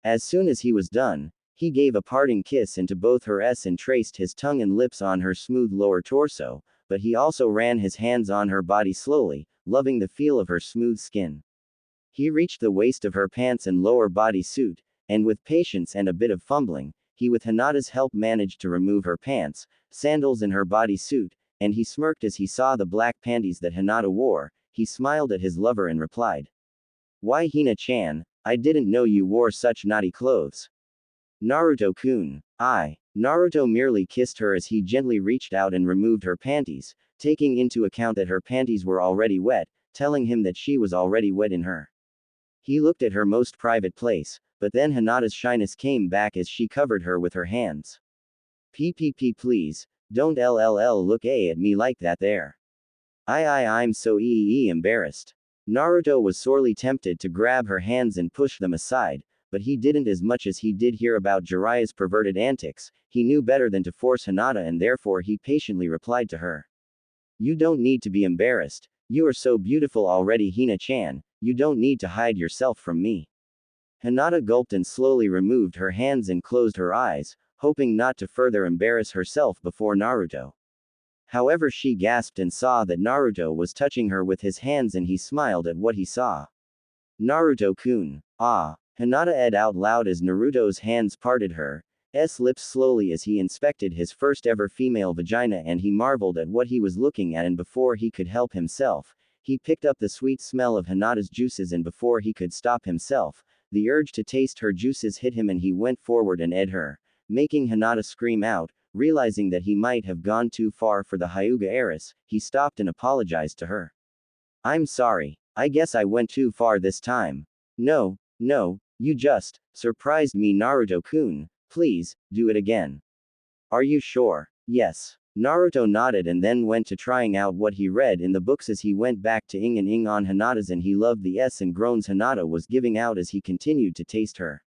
As soon as he was done, he gave a parting kiss into both her s and traced his tongue and lips on her smooth lower torso, but he also ran his hands on her body slowly, loving the feel of her smooth skin. He reached the waist of her pants and lower body suit, and with patience and a bit of fumbling, he with Hinata's help managed to remove her pants, sandals and her body suit, and he smirked as he saw the black panties that Hinata wore. He smiled at his lover and replied, "Why, Hina-chan, I didn't know you wore such naughty clothes." Naruto-kun. Naruto merely kissed her as he gently reached out and removed her panties, taking into account that her panties were already wet, telling him that she was already wet in her. He looked at her most private place, but then Hinata's shyness came back as she covered her with her hands. "PPP, please, don't look at me like that there. I'm so embarrassed." Naruto was sorely tempted to grab her hands and push them aside, but he didn't. As much as he did hear about Jiraiya's perverted antics, he knew better than to force Hinata, and therefore he patiently replied to her, "You don't need to be embarrassed. You are so beautiful already, Hina-chan, you don't need to hide yourself from me." Hinata gulped and slowly removed her hands and closed her eyes, hoping not to further embarrass herself before Naruto. However, she gasped and saw that Naruto was touching her with his hands, and he smiled at what he saw. "Naruto-kun. Ah." Hinata ed out loud as Naruto's hands parted her lips slowly as he inspected his first ever female vagina, and he marveled at what he was looking at, and before he could help himself, he picked up the sweet smell of Hinata's juices, and before he could stop himself, the urge to taste her juices hit him and he went forward and ed her, making Hinata scream out. Realizing that he might have gone too far for the Hyuga heiress, he stopped and apologized to her. I'm sorry. I guess I went too far this time. No, you just surprised me, Naruto-kun. Please, do it again. Are you sure? Yes. Naruto nodded and then went to trying out what he read in the books as he went back to ing and ing on Hinata's, and he loved the s and groans Hinata was giving out as he continued to taste her.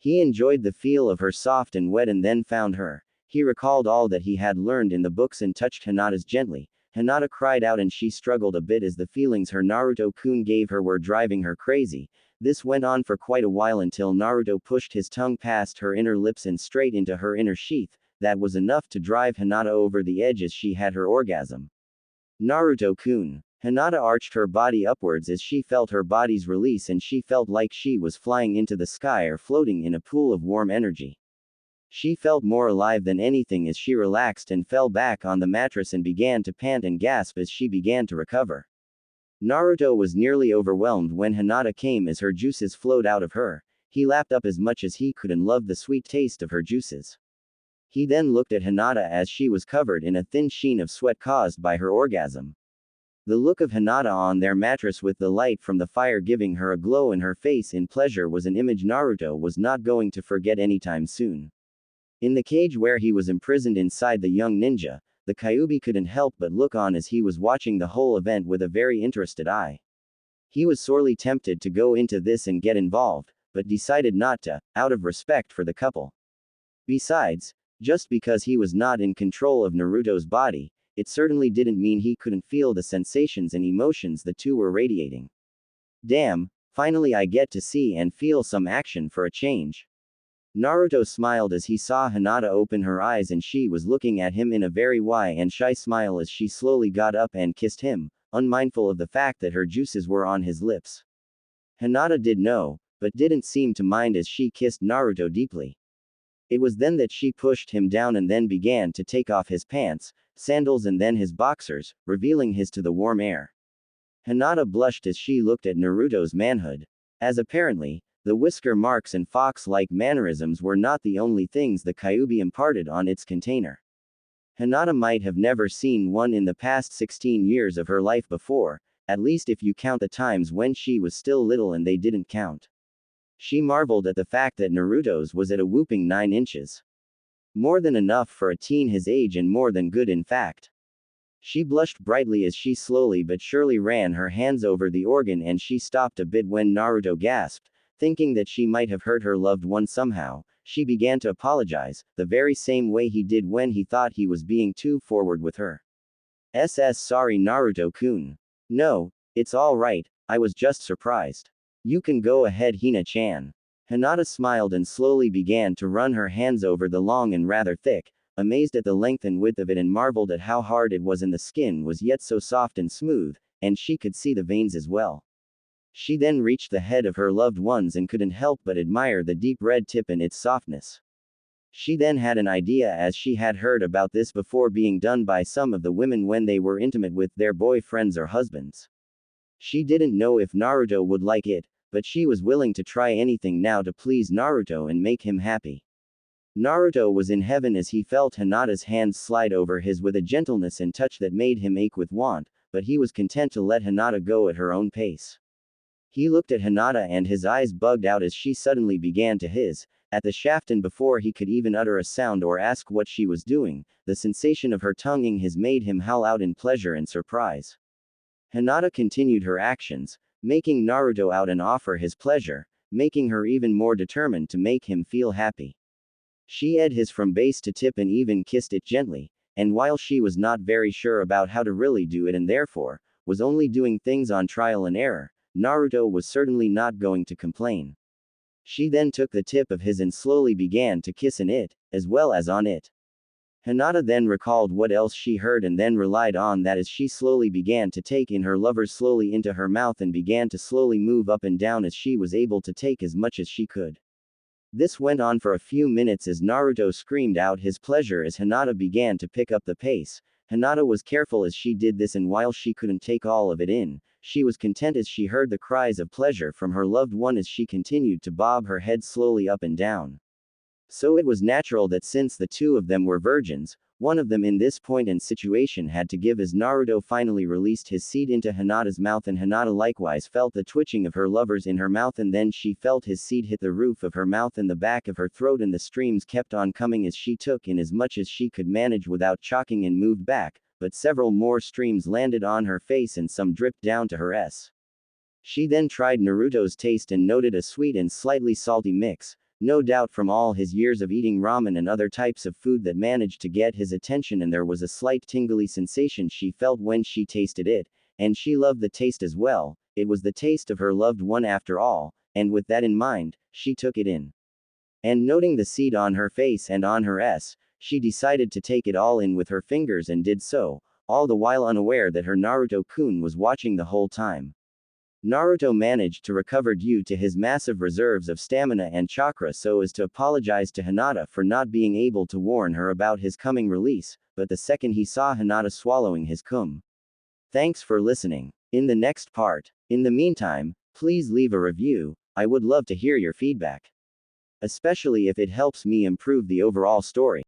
He enjoyed the feel of her soft and wet and then found her. He recalled all that he had learned in the books and touched Hinata's gently. Hinata cried out and she struggled a bit as the feelings her Naruto-kun gave her were driving her crazy. This went on for quite a while until Naruto pushed his tongue past her inner lips and straight into her inner sheath. That was enough to drive Hinata over the edge as she had her orgasm. Naruto-kun. Hinata arched her body upwards as she felt her body's release, and she felt like she was flying into the sky or floating in a pool of warm energy. She felt more alive than anything as she relaxed and fell back on the mattress and began to pant and gasp as she began to recover. Naruto was nearly overwhelmed when Hinata came as her juices flowed out of her. He lapped up as much as he could and loved the sweet taste of her juices. He then looked at Hinata as she was covered in a thin sheen of sweat caused by her orgasm. The look of Hinata on their mattress with the light from the fire giving her a glow in her face in pleasure was an image Naruto was not going to forget anytime soon. In the cage where he was imprisoned inside the young ninja, the Kyuubi couldn't help but look on as he was watching the whole event with a very interested eye. He was sorely tempted to go into this and get involved, but decided not to, out of respect for the couple. Besides, just because he was not in control of Naruto's body, it certainly didn't mean he couldn't feel the sensations and emotions the two were radiating. Damn, finally I get to see and feel some action for a change. Naruto smiled as he saw Hinata open her eyes, and she was looking at him in a very wide and shy smile as she slowly got up and kissed him, unmindful of the fact that her juices were on his lips. Hinata did know, but didn't seem to mind as she kissed Naruto deeply. It was then that she pushed him down and then began to take off his pants, sandals and then his boxers, revealing his to the warm air. Hinata blushed as she looked at Naruto's manhood. As apparently, the whisker marks and fox-like mannerisms were not the only things the Kyuubi imparted on its container. Hinata might have never seen one in the past 16 years of her life before, at least if you count the times when she was still little and they didn't count. She marveled at the fact that Naruto's was at a whooping 9 inches. More than enough for a teen his age and more than good in fact. She blushed brightly as she slowly but surely ran her hands over the organ, and she stopped a bit when Naruto gasped. Thinking that she might have hurt her loved one somehow, she began to apologize, the very same way he did when he thought he was being too forward with her. Sorry Naruto-kun. No, it's all right, I was just surprised. You can go ahead Hina-chan. Hinata smiled and slowly began to run her hands over the long and rather thick, amazed at the length and width of it and marveled at how hard it was, and the skin was yet so soft and smooth, and she could see the veins as well. She then reached the head of her loved ones and couldn't help but admire the deep red tip and its softness. She then had an idea, as she had heard about this before being done by some of the women when they were intimate with their boyfriends or husbands. She didn't know if Naruto would like it, but she was willing to try anything now to please Naruto and make him happy. Naruto was in heaven as he felt Hinata's hands slide over his with a gentleness and touch that made him ache with want, but he was content to let Hinata go at her own pace. He looked at Hinata and his eyes bugged out as she suddenly began to hiss at the shaft, and before he could even utter a sound or ask what she was doing, the sensation of her tonguing his made him howl out in pleasure and surprise. Hinata continued her actions, making Naruto out and offer his pleasure, making her even more determined to make him feel happy. She ed his from base to tip and even kissed it gently, and while she was not very sure about how to really do it and therefore was only doing things on trial and error, Naruto was certainly not going to complain. She then took the tip of his and slowly began to kiss in it, as well as on it. Hinata then recalled what else she heard and then relied on that as she slowly began to take in her lovers slowly into her mouth and began to slowly move up and down as she was able to take as much as she could. This went on for a few minutes as Naruto screamed out his pleasure as Hinata began to pick up the pace. Hinata was careful as she did this, and while she couldn't take all of it in, she was content as she heard the cries of pleasure from her loved one as she continued to bob her head slowly up and down. So it was natural that since the two of them were virgins, one of them in this point and situation had to give as Naruto finally released his seed into Hinata's mouth, and Hinata likewise felt the twitching of her lovers in her mouth, and then she felt his seed hit the roof of her mouth and the back of her throat, and the streams kept on coming as she took in as much as she could manage without choking and moved back, but several more streams landed on her face and some dripped down to her s. She then tried Naruto's taste and noted a sweet and slightly salty mix, no doubt from all his years of eating ramen and other types of food that managed to get his attention, and there was a slight tingly sensation she felt when she tasted it, and she loved the taste as well. It was the taste of her loved one after all, and with that in mind, she took it in. And noting the seed on her face and on her s, she decided to take it all in with her fingers and did so, all the while unaware that her Naruto-kun was watching the whole time. Naruto managed to recover due to his massive reserves of stamina and chakra so as to apologize to Hinata for not being able to warn her about his coming release, but the second he saw Hinata swallowing his cum. Thanks for listening. In the next part. In the meantime, please leave a review, I would love to hear your feedback. Especially if it helps me improve the overall story.